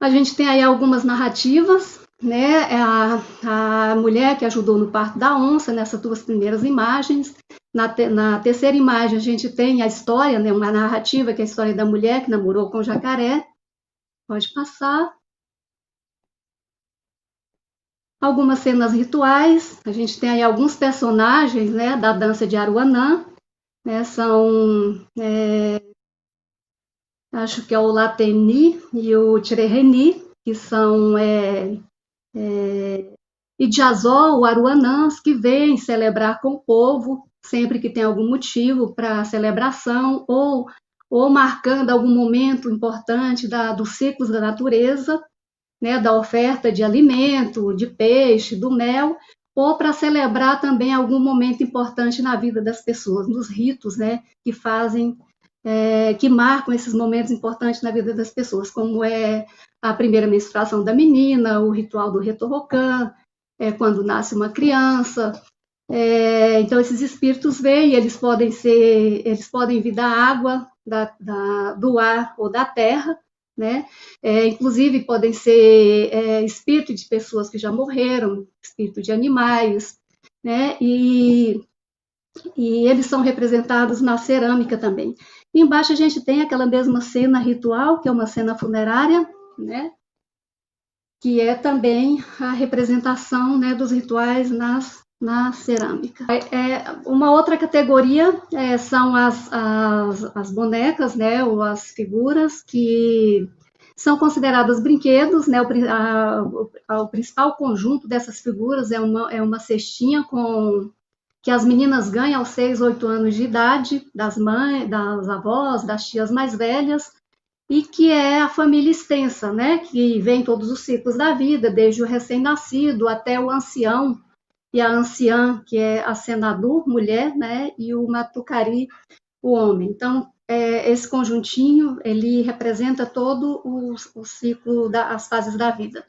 A gente tem aí algumas narrativas, né? A mulher que ajudou no parto da onça, nessas 2 primeiras imagens. Na terceira imagem, a gente tem a história, né? Uma narrativa, que é a história da mulher que namorou com o jacaré. Pode passar. Algumas cenas rituais, a gente tem aí alguns personagens, né, da dança de Aruanã, né, são, acho que é o Lateni e o Tirereni, que são Idiazó, Aruanãs, que vêm celebrar com o povo, sempre que tem algum motivo para celebração, ou marcando algum momento importante dos ciclos da natureza, né, da oferta de alimento, de peixe, do mel, ou para celebrar também algum momento importante na vida das pessoas, nos ritos, né, que fazem, que marcam esses momentos importantes na vida das pessoas, como é a primeira menstruação da menina, o ritual do Retorrocan, quando nasce uma criança. Então, esses espíritos vêm, eles podem vir da água, do ar ou da terra, né? Inclusive, podem ser espírito de pessoas que já morreram, espírito de animais, né? E eles são representados na cerâmica também. E embaixo a gente tem aquela mesma cena ritual, que é uma cena funerária, né? Que é também a representação, né, dos rituais na cerâmica. Uma outra categoria são as bonecas, né, ou as figuras que são consideradas brinquedos, né, o principal conjunto dessas figuras é uma cestinha que as meninas ganham aos 6, 8 anos de idade, das mães, das avós, das tias mais velhas, e que é a família extensa, né, que vem todos os ciclos da vida, desde o recém-nascido até o ancião, e a anciã, que é a senador, mulher, né, e o matucari, o homem. Então, esse conjuntinho, ele representa todo o ciclo, as fases da vida.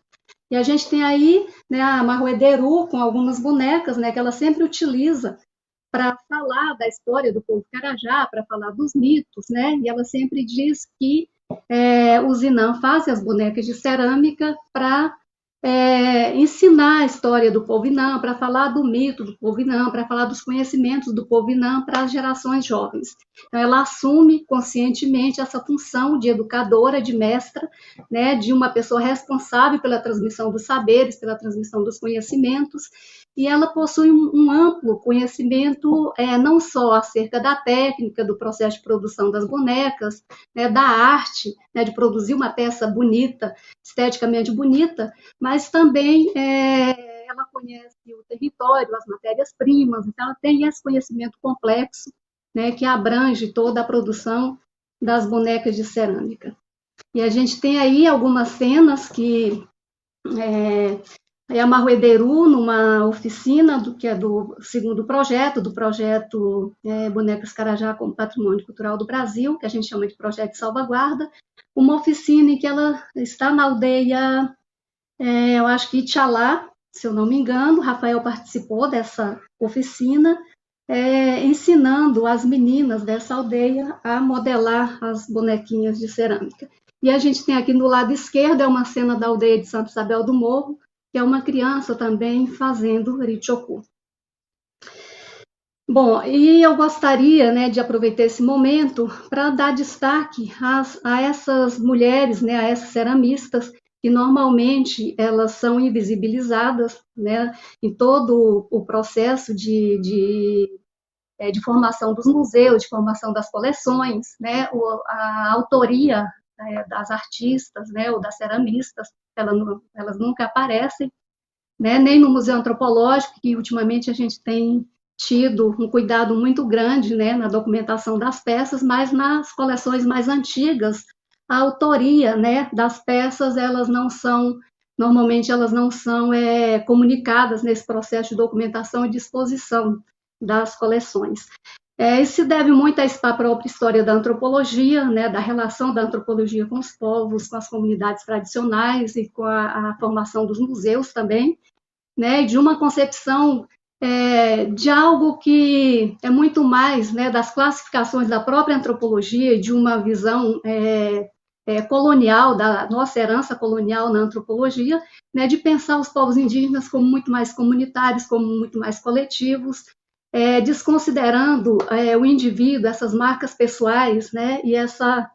E a gente tem aí, né, a Marroederu, com algumas bonecas, né, que ela sempre utiliza para falar da história do povo Carajá, para falar dos mitos, né, e ela sempre diz que os Inã fazem as bonecas de cerâmica para ensinar a história do povo Inã, para falar do mito do povo Inã, para falar dos conhecimentos do povo Inã para as gerações jovens. Então, ela assume conscientemente essa função de educadora, de mestra, né, de uma pessoa responsável pela transmissão dos saberes, pela transmissão dos conhecimentos, e ela possui um amplo conhecimento, não só acerca da técnica, do processo de produção das bonecas, né, da arte, né, de produzir uma peça bonita, esteticamente bonita, mas também ela conhece o território, as matérias-primas, então ela tem esse conhecimento complexo, né, que abrange toda a produção das bonecas de cerâmica. E a gente tem aí algumas cenas que a Marroederu, numa oficina que é do segundo projeto, do projeto Bonecas Carajá como Patrimônio Cultural do Brasil, que a gente chama de projeto de salvaguarda, uma oficina em que ela está na aldeia, eu acho que Itialá, se eu não me engano. Rafael participou dessa oficina, ensinando as meninas dessa aldeia a modelar as bonequinhas de cerâmica. E a gente tem aqui no lado esquerdo, uma cena da aldeia de Santa Isabel do Morro, que é uma criança também fazendo richoku. Bom, e eu gostaria, né, de aproveitar esse momento para dar destaque a essas mulheres, né, a essas ceramistas, que normalmente elas são invisibilizadas, né, em todo o processo de formação dos museus, de formação das coleções, né, a autoria das artistas, né, ou das ceramistas, elas nunca aparecem, né, nem no Museu Antropológico, que ultimamente a gente tem tido um cuidado muito grande, né, na documentação das peças, mas nas coleções mais antigas, a autoria, né, das peças, normalmente elas não são comunicadas nesse processo de documentação e disposição das coleções. Isso se deve muito à própria história da antropologia, né, da relação da antropologia com os povos, com as comunidades tradicionais e com a formação dos museus também, né, de uma concepção de algo que é muito mais, né, das classificações da própria antropologia, de uma visão colonial, da nossa herança colonial na antropologia, né, de pensar os povos indígenas como muito mais comunitários, como muito mais coletivos, desconsiderando o indivíduo, essas marcas pessoais, né, e essa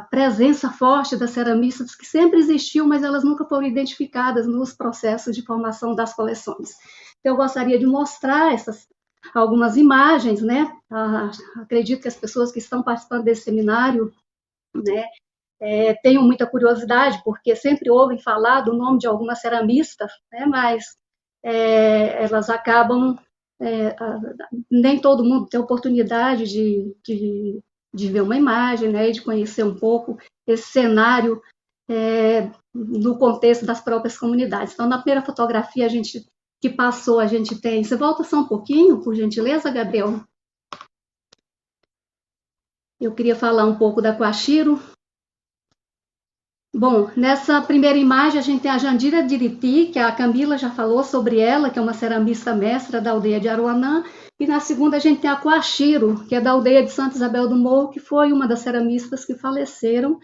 presença forte das ceramistas que sempre existiu, mas elas nunca foram identificadas nos processos de formação das coleções. Então, eu gostaria de mostrar algumas imagens, né? Acredito que as pessoas que estão participando desse seminário, né, tenho muita curiosidade, porque sempre ouvem falar do nome de algumas ceramistas, né, mas elas acabam, nem todo mundo tem oportunidade de ver uma imagem, né, e de conhecer um pouco esse cenário no contexto das próprias comunidades. Então, na primeira fotografia que passou, a gente tem... Você volta só um pouquinho, por gentileza, Gabriel? Eu queria falar um pouco da Coachiro. Bom, nessa primeira imagem a gente tem a Jandira Diriti, que a Camila já falou sobre ela, que é uma ceramista mestra da aldeia de Aruanã, e na segunda a gente tem a Coachiro, que é da aldeia de Santa Isabel do Morro, que foi uma das ceramistas que faleceram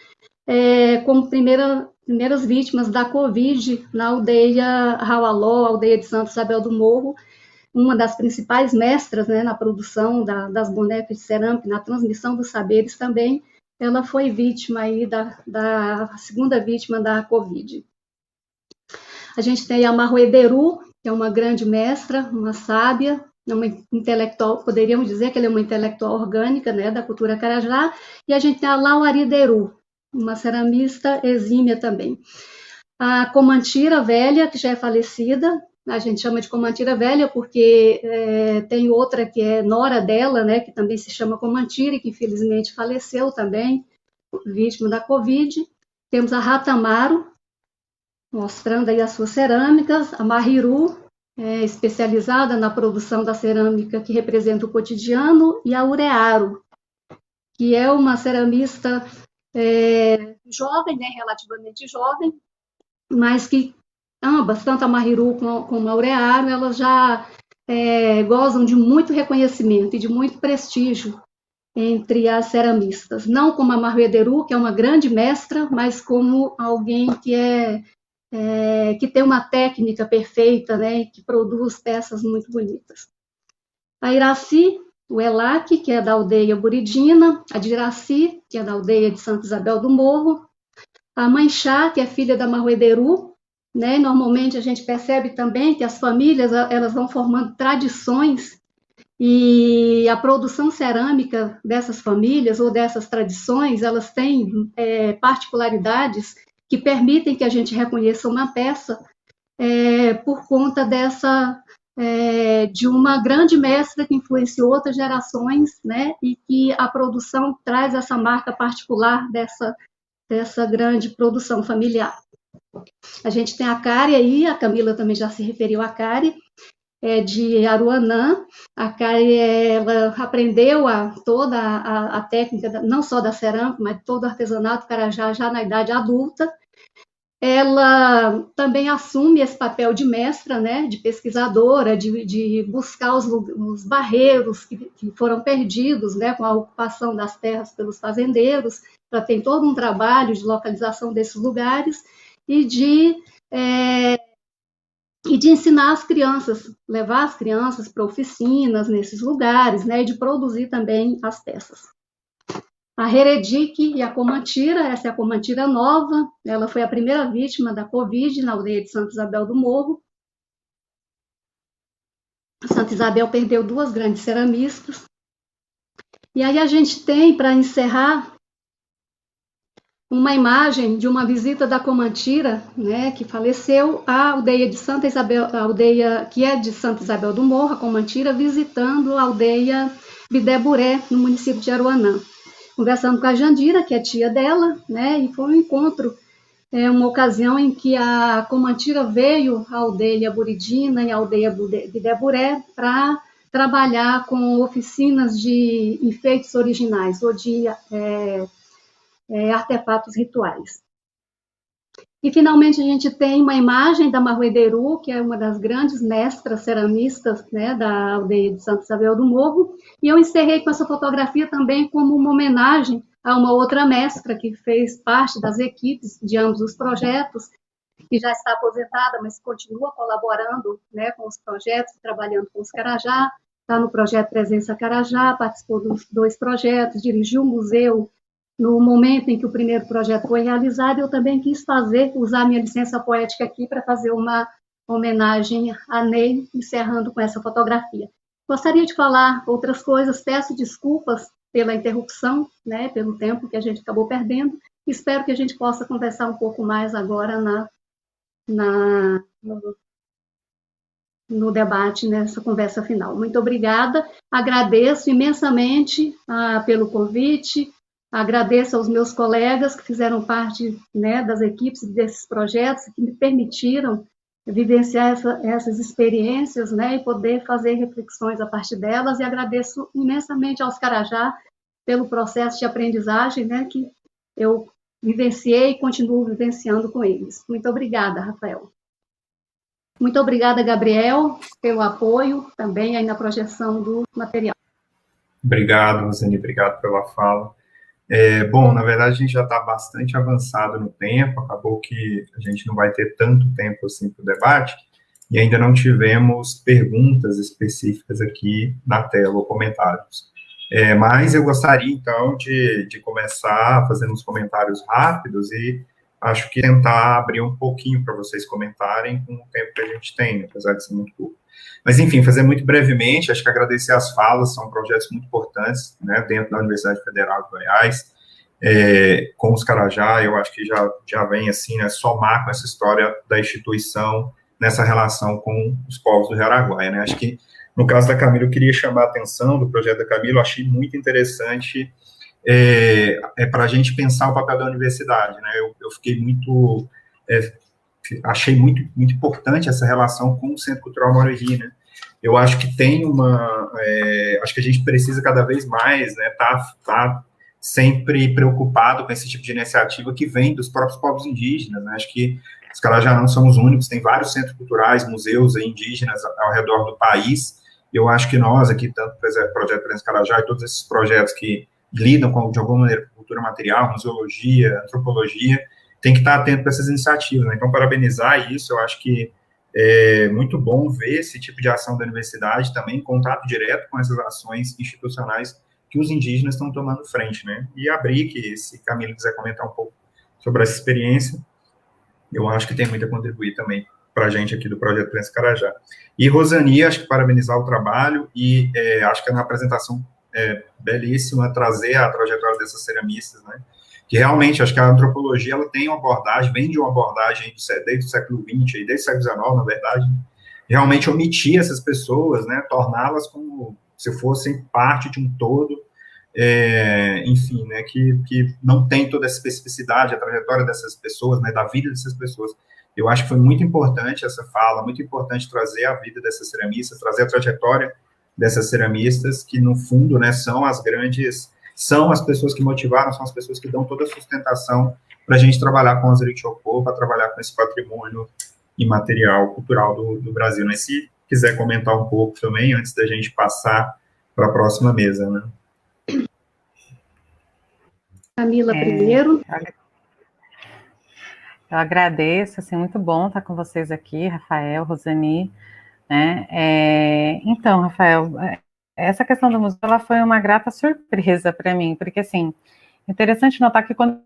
como primeiras vítimas da Covid na aldeia Raualó, aldeia de Santa Isabel do Morro, uma das principais mestras, né, na produção das bonecas de cerâmica, na transmissão dos saberes também. Ela foi vítima aí da segunda vítima da Covid. A gente tem a Marruederu, que é uma grande mestra, uma sábia, uma intelectual, poderíamos dizer que ela é uma intelectual orgânica, né, da cultura Carajá, e a gente tem a Lauarideru, uma ceramista exímia também. A Comantira Velha, que já é falecida, a gente chama de Comantira Velha porque tem outra que é nora dela, né, que também se chama Comantira, e que infelizmente faleceu também, vítima da Covid. Temos a Ratamaro, mostrando aí as suas cerâmicas, a Mahiru, especializada na produção da cerâmica que representa o cotidiano, e a Urearo, que é uma ceramista jovem, né, relativamente jovem, mas que ambas, tanto a Mahiru como a Urearo, elas já gozam de muito reconhecimento e de muito prestígio entre as ceramistas. Não como a Marruederu, que é uma grande mestra, mas como alguém que tem uma técnica perfeita, né, e que produz peças muito bonitas. A Iraci, o Elaque, que é da aldeia Buridina, a Diraci, que é da aldeia de Santa Isabel do Morro, a Manchá, que é filha da Marruederu, né? Normalmente a gente percebe também que as famílias elas vão formando tradições e a produção cerâmica dessas famílias ou dessas tradições, elas têm particularidades que permitem que a gente reconheça uma peça por conta de uma grande mestra que influenciou outras gerações, né? E que a produção traz essa marca particular dessa grande produção familiar. A gente tem a Kari aí, a Camila também já se referiu à Kari, de Aruanã. A Kari, ela aprendeu toda a técnica, não só da cerâmica, mas todo o artesanato Carajá já na idade adulta. Ela também assume esse papel de mestra, né, de pesquisadora, de buscar os barreiros que foram perdidos, né, com a ocupação das terras pelos fazendeiros. Ela tem todo um trabalho de localização desses lugares e de ensinar as crianças, levar as crianças para oficinas nesses lugares, né, e de produzir também as peças. A Heredique e a Comantira, essa é a Comantira nova, ela foi a primeira vítima da Covid na aldeia de Santa Isabel do Morro. Santa Isabel perdeu 2 grandes ceramistas. E aí a gente tem, para encerrar, uma imagem de uma visita da Comantira, né, que faleceu, à aldeia de Santa Isabel, a aldeia que é de Santa Isabel do Morro, a Comantira, visitando a aldeia Bideburé, no município de Aruanã. Conversando com a Jandira, que é tia dela, né, e foi um encontro, uma ocasião em que a Comantira veio à aldeia Buridina e à aldeia Bideburé para trabalhar com oficinas de enfeites originais, ou de artefatos rituais. E, finalmente, a gente tem uma imagem da Marruederu, que é uma das grandes mestras ceramistas, né, da aldeia de Santa Isabel do Morro, e eu encerrei com essa fotografia também como uma homenagem a uma outra mestra que fez parte das equipes de ambos os projetos, que já está aposentada, mas continua colaborando, né, com os projetos, trabalhando com os Carajá, está no projeto Presença Carajá, participou dos 2 projetos, dirigiu o museu. No momento em que o primeiro projeto foi realizado, eu também quis usar minha licença poética aqui para fazer uma homenagem a Ney, encerrando com essa fotografia. Gostaria de falar outras coisas, peço desculpas pela interrupção, né, pelo tempo que a gente acabou perdendo, Espero que a gente possa conversar um pouco mais agora no debate, nessa conversa final. Muito obrigada, agradeço imensamente pelo convite, agradeço aos meus colegas que fizeram parte, né, das equipes desses projetos, que me permitiram vivenciar essas experiências, né, e poder fazer reflexões a partir delas, e agradeço imensamente aos Carajá pelo processo de aprendizagem, né, que eu vivenciei e continuo vivenciando com eles. Muito obrigada, Rafael. Muito obrigada, Gabriel, pelo apoio também aí na projeção do material. Obrigado, Rosane, obrigado pela fala. Bom, na verdade, a gente já está bastante avançado no tempo, acabou que a gente não vai ter tanto tempo assim para o debate, e ainda não tivemos perguntas específicas aqui na tela ou comentários. Mas eu gostaria, então, de começar fazendo uns comentários rápidos e acho que tentar abrir um pouquinho para vocês comentarem com o tempo que a gente tem, apesar de ser muito curto. Mas, enfim, fazer muito brevemente, acho que agradecer as falas, são projetos muito importantes, né, dentro da Universidade Federal de Goiás, com os Carajá, eu acho que já vem, assim, né, somar com essa história da instituição nessa relação com os povos do Araguaia, né, acho que, no caso da Camila, eu queria chamar a atenção do projeto da Camila, eu achei muito interessante para a gente pensar o papel da universidade, né, eu fiquei muito... achei muito importante essa relação com o Centro Cultural Maruhi, né? Eu acho que tem acho que a gente precisa cada vez mais, né, tá sempre preocupado com esse tipo de iniciativa que vem dos próprios povos indígenas, né? Acho que os Carajá não são os únicos, tem vários centros culturais, museus indígenas ao redor do país. Eu acho que nós aqui, tanto o Projeto Presença Carajá e todos esses projetos que lidam de alguma maneira com cultura material, museologia, antropologia, tem que estar atento para essas iniciativas, né? Então, parabenizar isso, eu acho que é muito bom ver esse tipo de ação da universidade também, em contato direto com essas ações institucionais que os indígenas estão tomando frente, né? E abrir, que se Camilo quiser comentar um pouco sobre essa experiência, eu acho que tem muito a contribuir também para a gente aqui do Projeto Presença Carajá. E Rosani, acho que parabenizar o trabalho e acho que é uma apresentação belíssima trazer a trajetória dessas ceramistas, né? Que realmente, acho que a antropologia, ela tem uma abordagem, vem de uma abordagem desde o século XX, desde o século XIX, na verdade, realmente omitir essas pessoas, né, torná-las como se fossem parte de um todo, enfim, né, que não tem toda essa especificidade, a trajetória dessas pessoas, né, da vida dessas pessoas. Eu acho que foi muito importante essa fala, muito importante trazer a vida dessas ceramistas, trazer a trajetória dessas ceramistas, que, no fundo, né, são as pessoas que motivaram, são as pessoas que dão toda a sustentação para a gente trabalhar com as Orixopô, para trabalhar com esse patrimônio imaterial cultural do Brasil. Mas se quiser comentar um pouco também, antes da gente passar para a próxima mesa, né? Camila, primeiro. Eu agradeço, assim, muito bom estar com vocês aqui, Rafael, Rosani, né? Então, Rafael, essa questão do museu, ela foi uma grata surpresa para mim, porque, assim, interessante notar que quando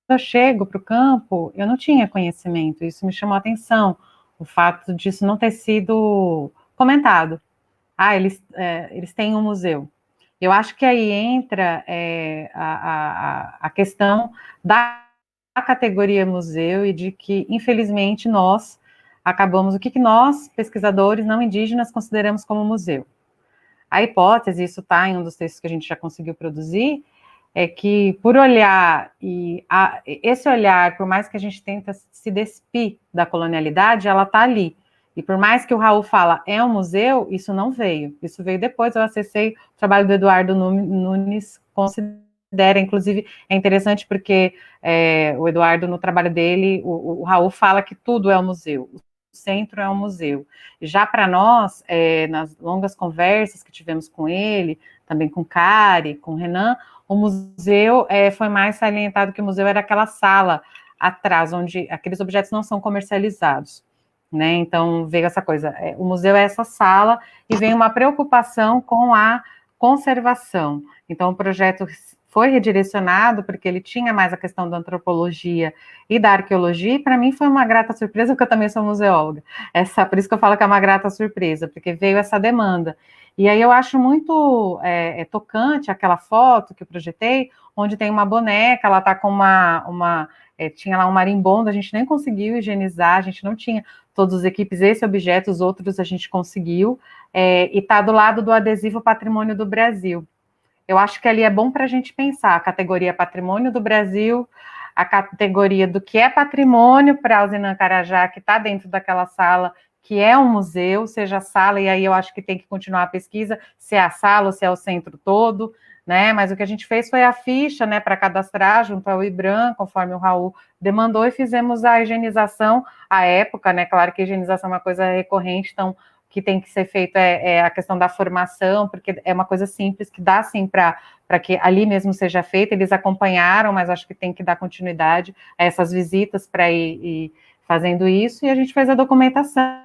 eu chego para o campo, eu não tinha conhecimento, isso me chamou a atenção, o fato disso não ter sido comentado. Eles têm um museu. Eu acho que aí entra a questão da categoria museu e de que, infelizmente, nós acabamos, o que nós, pesquisadores não indígenas, consideramos como museu. A hipótese, isso está em um dos textos que a gente já conseguiu produzir, é que por olhar, esse olhar, por mais que a gente tenta se despir da colonialidade, ela está ali. E por mais que o Raul fala, é um museu, isso não veio. Isso veio depois, eu acessei o trabalho do Eduardo Nunes, considera, inclusive, é interessante porque o Eduardo, no trabalho dele, o Raul fala que tudo é um museu. O centro é um museu. Já para nós, nas longas conversas que tivemos com ele, também com Kari, com Renan, o museu foi mais salientado que o museu era aquela sala atrás, onde aqueles objetos não são comercializados, né? Então, veio essa coisa, o museu é essa sala, e vem uma preocupação com a conservação. Então, o projeto foi redirecionado, porque ele tinha mais a questão da antropologia e da arqueologia, e para mim foi uma grata surpresa, porque eu também sou museóloga. Por isso que eu falo que é uma grata surpresa, porque veio essa demanda. E aí eu acho muito tocante aquela foto que eu projetei, onde tem uma boneca, ela está com tinha lá um marimbondo, a gente nem conseguiu higienizar, a gente não tinha todos os equipes, esse objeto, os outros a gente conseguiu, e está do lado do adesivo Patrimônio do Brasil. Eu acho que ali é bom para a gente pensar a categoria Patrimônio do Brasil, a categoria do que é patrimônio para a Usina Carajá, que está dentro daquela sala, que é um museu, seja a sala, e aí eu acho que tem que continuar a pesquisa, se é a sala ou se é o centro todo, né? Mas o que a gente fez foi a ficha, né, para cadastrar junto ao IBRAM, conforme o Raul demandou, e fizemos a higienização à época, né? Claro que a higienização é uma coisa recorrente, então o que tem que ser feito é a questão da formação, porque é uma coisa simples que dá sim para que ali mesmo seja feita. Eles acompanharam, mas acho que tem que dar continuidade a essas visitas para ir fazendo isso, e a gente fez a documentação,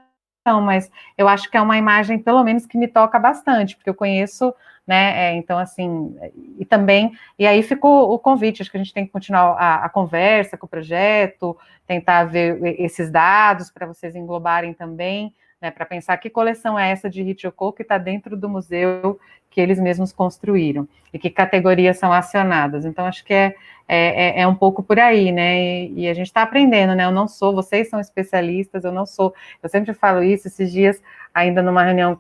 mas eu acho que é uma imagem, pelo menos, que me toca bastante, porque eu conheço, né, então, assim, e também, e aí ficou o convite, acho que a gente tem que continuar a conversa com o projeto, tentar ver esses dados para vocês englobarem também, né, para pensar que coleção é essa de Hitchcock que está dentro do museu que eles mesmos construíram, e que categorias são acionadas. Então, acho que é um pouco por aí, né, e a gente está aprendendo, né, eu não sou, vocês são especialistas, eu não sou, eu sempre falo isso, esses dias, ainda numa reunião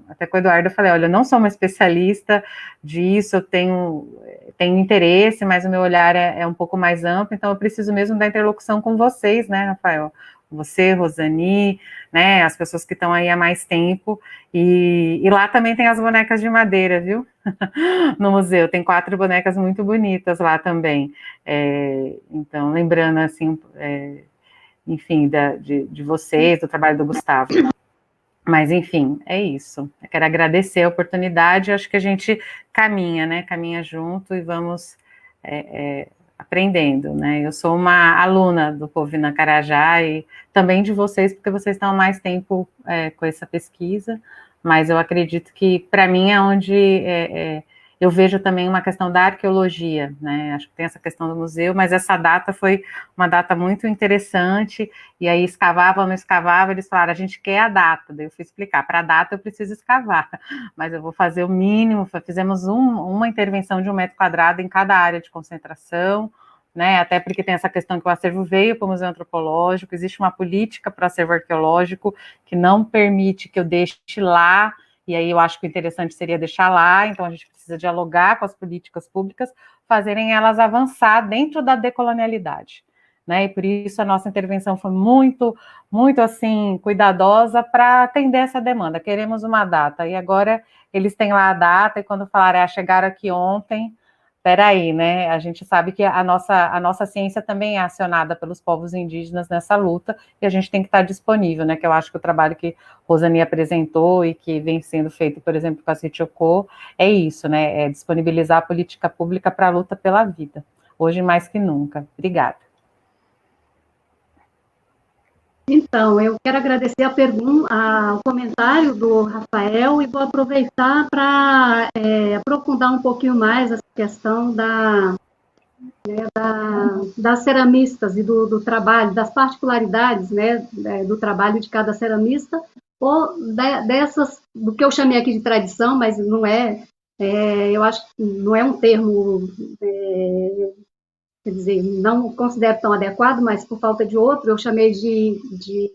até com o Eduardo, eu falei, olha, eu não sou uma especialista disso, eu tenho interesse, mas o meu olhar é um pouco mais amplo, então eu preciso mesmo da interlocução com vocês, né, Rafael? Você, Rosani, né, as pessoas que estão aí há mais tempo, e lá também tem as bonecas de madeira, viu? No museu, tem 4 bonecas muito bonitas lá também, então, lembrando, assim, enfim, de vocês, do trabalho do Gustavo. Mas, enfim, é isso. Eu quero agradecer a oportunidade, acho que a gente caminha, né, caminha junto e vamos aprendendo, né? Eu sou uma aluna do Povina Carajá e também de vocês, porque vocês estão há mais tempo com essa pesquisa, mas eu acredito que, para mim, é onde eu vejo também uma questão da arqueologia, né? Acho que tem essa questão do museu, mas essa data foi uma data muito interessante, e aí escavava ou não escavava, eles falaram, a gente quer a data, daí eu fui explicar, para a data eu preciso escavar, mas eu vou fazer o mínimo, fizemos uma intervenção de 1 metro quadrado em cada área de concentração, né, até porque tem essa questão que o acervo veio para o Museu Antropológico, existe uma política para o acervo arqueológico que não permite que eu deixe lá, e aí eu acho que o interessante seria deixar lá, então a gente precisa dialogar com as políticas públicas, fazerem elas avançar dentro da decolonialidade, né, e por isso a nossa intervenção foi muito, muito, assim, cuidadosa para atender essa demanda, queremos uma data, e agora eles têm lá a data, e quando falaram, chegaram aqui ontem, peraí, né, a gente sabe que a nossa ciência também é acionada pelos povos indígenas nessa luta, e a gente tem que estar disponível, né, que eu acho que o trabalho que Rosani apresentou e que vem sendo feito, por exemplo, com a Hitchcock, é isso, né, é disponibilizar a política pública para a luta pela vida, hoje mais que nunca. Obrigada. Então, eu quero agradecer o comentário do Rafael e vou aproveitar para aprofundar um pouquinho mais essa questão das ceramistas e do trabalho, das particularidades, né, do trabalho de cada ceramista, ou do que eu chamei aqui de tradição, mas não eu acho que não é um termo, quer dizer, não considero tão adequado, mas por falta de outro, eu chamei de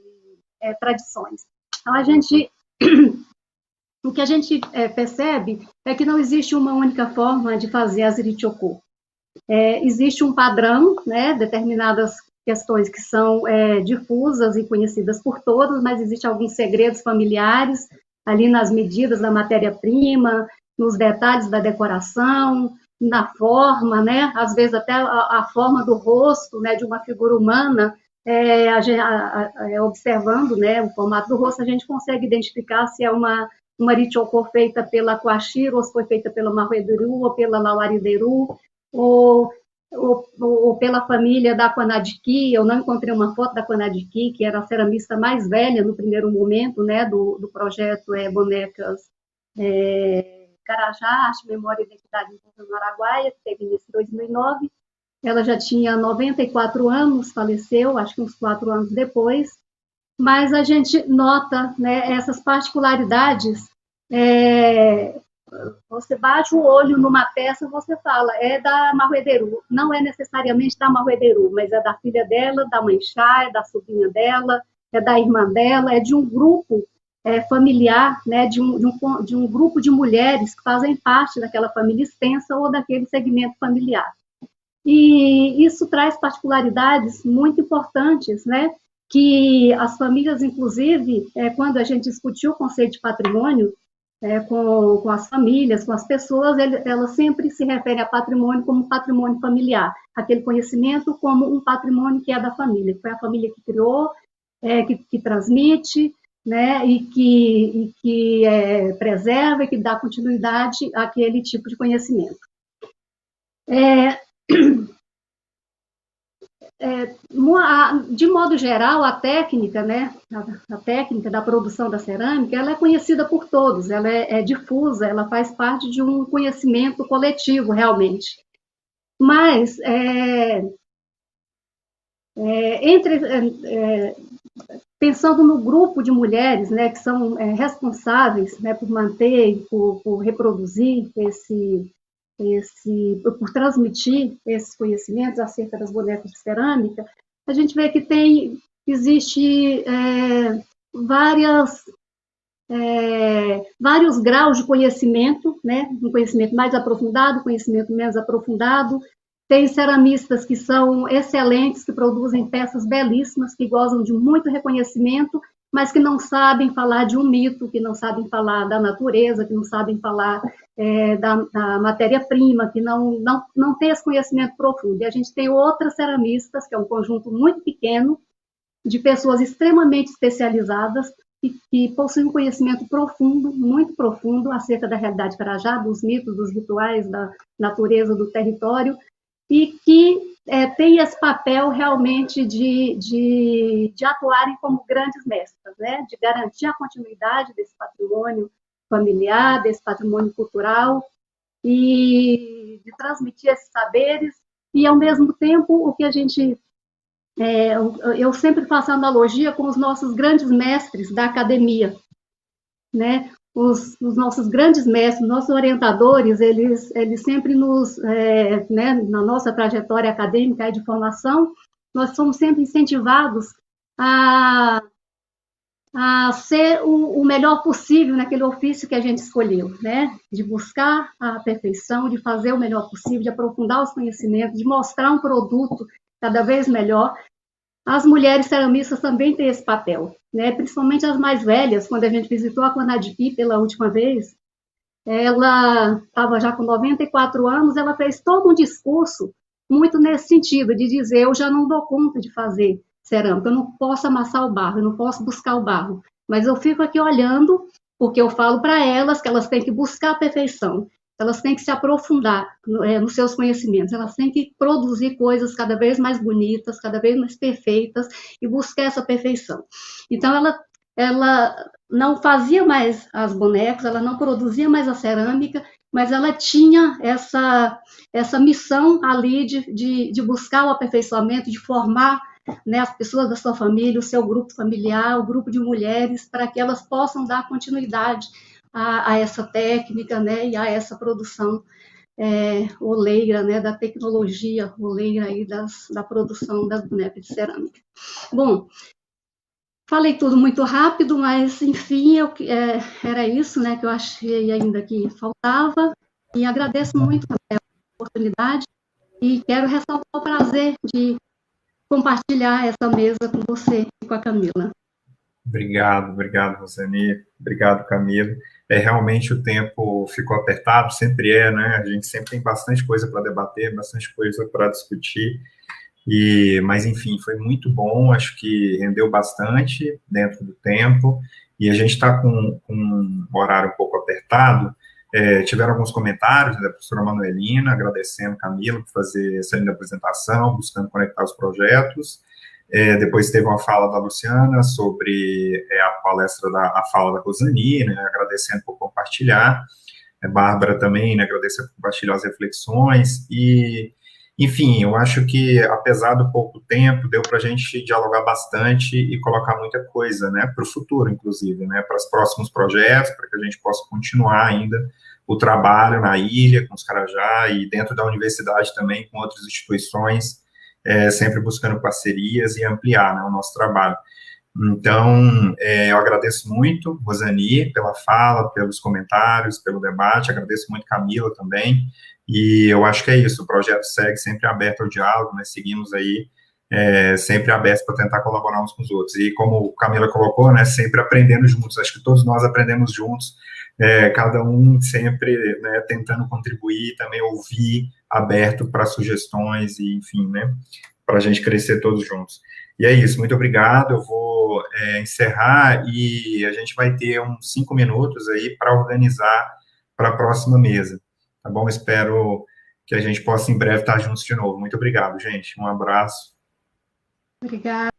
tradições. Então, o que a gente percebe é que não existe uma única forma de fazer a Zirichocô. Existe um padrão, né, determinadas questões que são difusas e conhecidas por todos, mas existem alguns segredos familiares ali nas medidas da matéria-prima, nos detalhes da decoração, na forma, né, às vezes até a forma do rosto, né, de uma figura humana, observando, né, o formato do rosto, a gente consegue identificar se é uma Richocô feita pela Coachiro, ou se foi feita pela Marruederu, ou pela Lauarideru, ou pela família da Quanadiqui. Eu não encontrei uma foto da Quanadiqui, que era a ceramista mais velha no primeiro momento, né, do projeto Bonecas Carajá, Arte, Memória e Identidade no Araguaia, que teve início em 2009. Ela já tinha 94 anos, faleceu, acho que uns 4 anos depois, mas a gente nota, né, essas particularidades Você bate o olho numa peça, você fala, é da Marruederu. Não é necessariamente da Marruederu, mas é da filha dela, da mãe chá, é da sobrinha dela, é da irmã dela, é de um grupo familiar, né, de um grupo de mulheres que fazem parte daquela família extensa ou daquele segmento familiar. E isso traz particularidades muito importantes, né, que as famílias, inclusive, quando a gente discutiu o conceito de patrimônio, com as famílias, com as pessoas, elas sempre se referem a patrimônio como patrimônio familiar, aquele conhecimento como um patrimônio que é da família, que foi a família que criou, que transmite, né, e que preserva e que dá continuidade àquele tipo de conhecimento. De modo geral, a técnica, né, a técnica da produção da cerâmica, ela é conhecida por todos, ela é difusa, ela faz parte de um conhecimento coletivo, realmente. Mas, pensando no grupo de mulheres, né, que são responsáveis, né, por manter e por reproduzir por transmitir esses conhecimentos acerca das bonecas de cerâmica, a gente vê que existe vários graus de conhecimento, né? Um conhecimento mais aprofundado, conhecimento menos aprofundado. Tem ceramistas que são excelentes, que produzem peças belíssimas, que gozam de muito reconhecimento, mas que não sabem falar de um mito, que não sabem falar da natureza, que não sabem falar da matéria-prima, que não tem esse conhecimento profundo. E a gente tem outras ceramistas, que é um conjunto muito pequeno, de pessoas extremamente especializadas, que possuem um conhecimento profundo, muito profundo, acerca da realidade carajá, dos mitos, dos rituais, da natureza, do território, e que tem esse papel realmente de atuarem como grandes mestras, né? De garantir a continuidade desse patrimônio familiar, desse patrimônio cultural, e de transmitir esses saberes, e, ao mesmo tempo, o que a gente... eu sempre faço analogia com os nossos grandes mestres da academia, né? Os nossos grandes mestres, nossos orientadores, eles sempre nos, né, na nossa trajetória acadêmica e de formação, nós somos sempre incentivados a ser o melhor possível naquele ofício que a gente escolheu, né? De buscar a perfeição, de fazer o melhor possível, de aprofundar os conhecimentos, de mostrar um produto cada vez melhor. As mulheres ceramistas também têm esse papel, né? Principalmente as mais velhas. Quando a gente visitou a Conadipi pela última vez, ela estava já com 94 anos, ela fez todo um discurso muito nesse sentido, de dizer, eu já não dou conta de fazer cerâmica, eu não posso amassar o barro, eu não posso buscar o barro, mas eu fico aqui olhando, porque eu falo para elas que elas têm que buscar a perfeição, elas têm que se aprofundar nos seus conhecimentos, elas têm que produzir coisas cada vez mais bonitas, cada vez mais perfeitas, e buscar essa perfeição. Então, ela não fazia mais as bonecas, ela não produzia mais a cerâmica, mas ela tinha essa missão ali de buscar o aperfeiçoamento, de formar, né, as pessoas da sua família, o seu grupo familiar, o grupo de mulheres, para que elas possam dar continuidade a essa técnica, né, e a essa produção oleira, né, da tecnologia oleira aí da produção das bonecas de cerâmica. Bom, falei tudo muito rápido, mas, enfim, era isso, né, que eu achei ainda que faltava, e agradeço muito a oportunidade, e quero ressaltar o prazer de compartilhar essa mesa com você e com a Camila. Obrigado, Rosane. Obrigado, Camila. Realmente o tempo ficou apertado, sempre né? A gente sempre tem bastante coisa para debater, bastante coisa para discutir. Mas, enfim, foi muito bom, acho que rendeu bastante dentro do tempo, e a gente está com um horário um pouco apertado. Tiveram alguns comentários da professora Manuelina, agradecendo a Camila por fazer essa linda apresentação, buscando conectar os projetos. Depois teve uma fala da Luciana sobre a palestra a fala da Rosani, né, agradecendo por compartilhar. Bárbara também, né, agradecendo por compartilhar as reflexões, Enfim, eu acho que, apesar do pouco tempo, deu para a gente dialogar bastante e colocar muita coisa, né, para o futuro, inclusive, né, para os próximos projetos, para que a gente possa continuar ainda o trabalho na ilha, com os Carajá, e dentro da universidade também, com outras instituições, sempre buscando parcerias e ampliar, né, o nosso trabalho. Então, eu agradeço muito, Rosani, pela fala, pelos comentários, pelo debate, agradeço muito Camila também, e eu acho que é isso, o projeto segue sempre aberto ao diálogo, nós seguimos aí sempre abertos para tentar colaborar uns com os outros, e como Camila colocou, né, sempre aprendendo juntos, acho que todos nós aprendemos juntos, cada um sempre, né, tentando contribuir, também ouvir, aberto para sugestões, e enfim, né, para a gente crescer todos juntos. E é isso, muito obrigado, eu vou encerrar e a gente vai ter uns 5 minutos aí para organizar para a próxima mesa, tá bom? Espero que a gente possa em breve estar juntos de novo. Muito obrigado, gente, um abraço. Obrigada.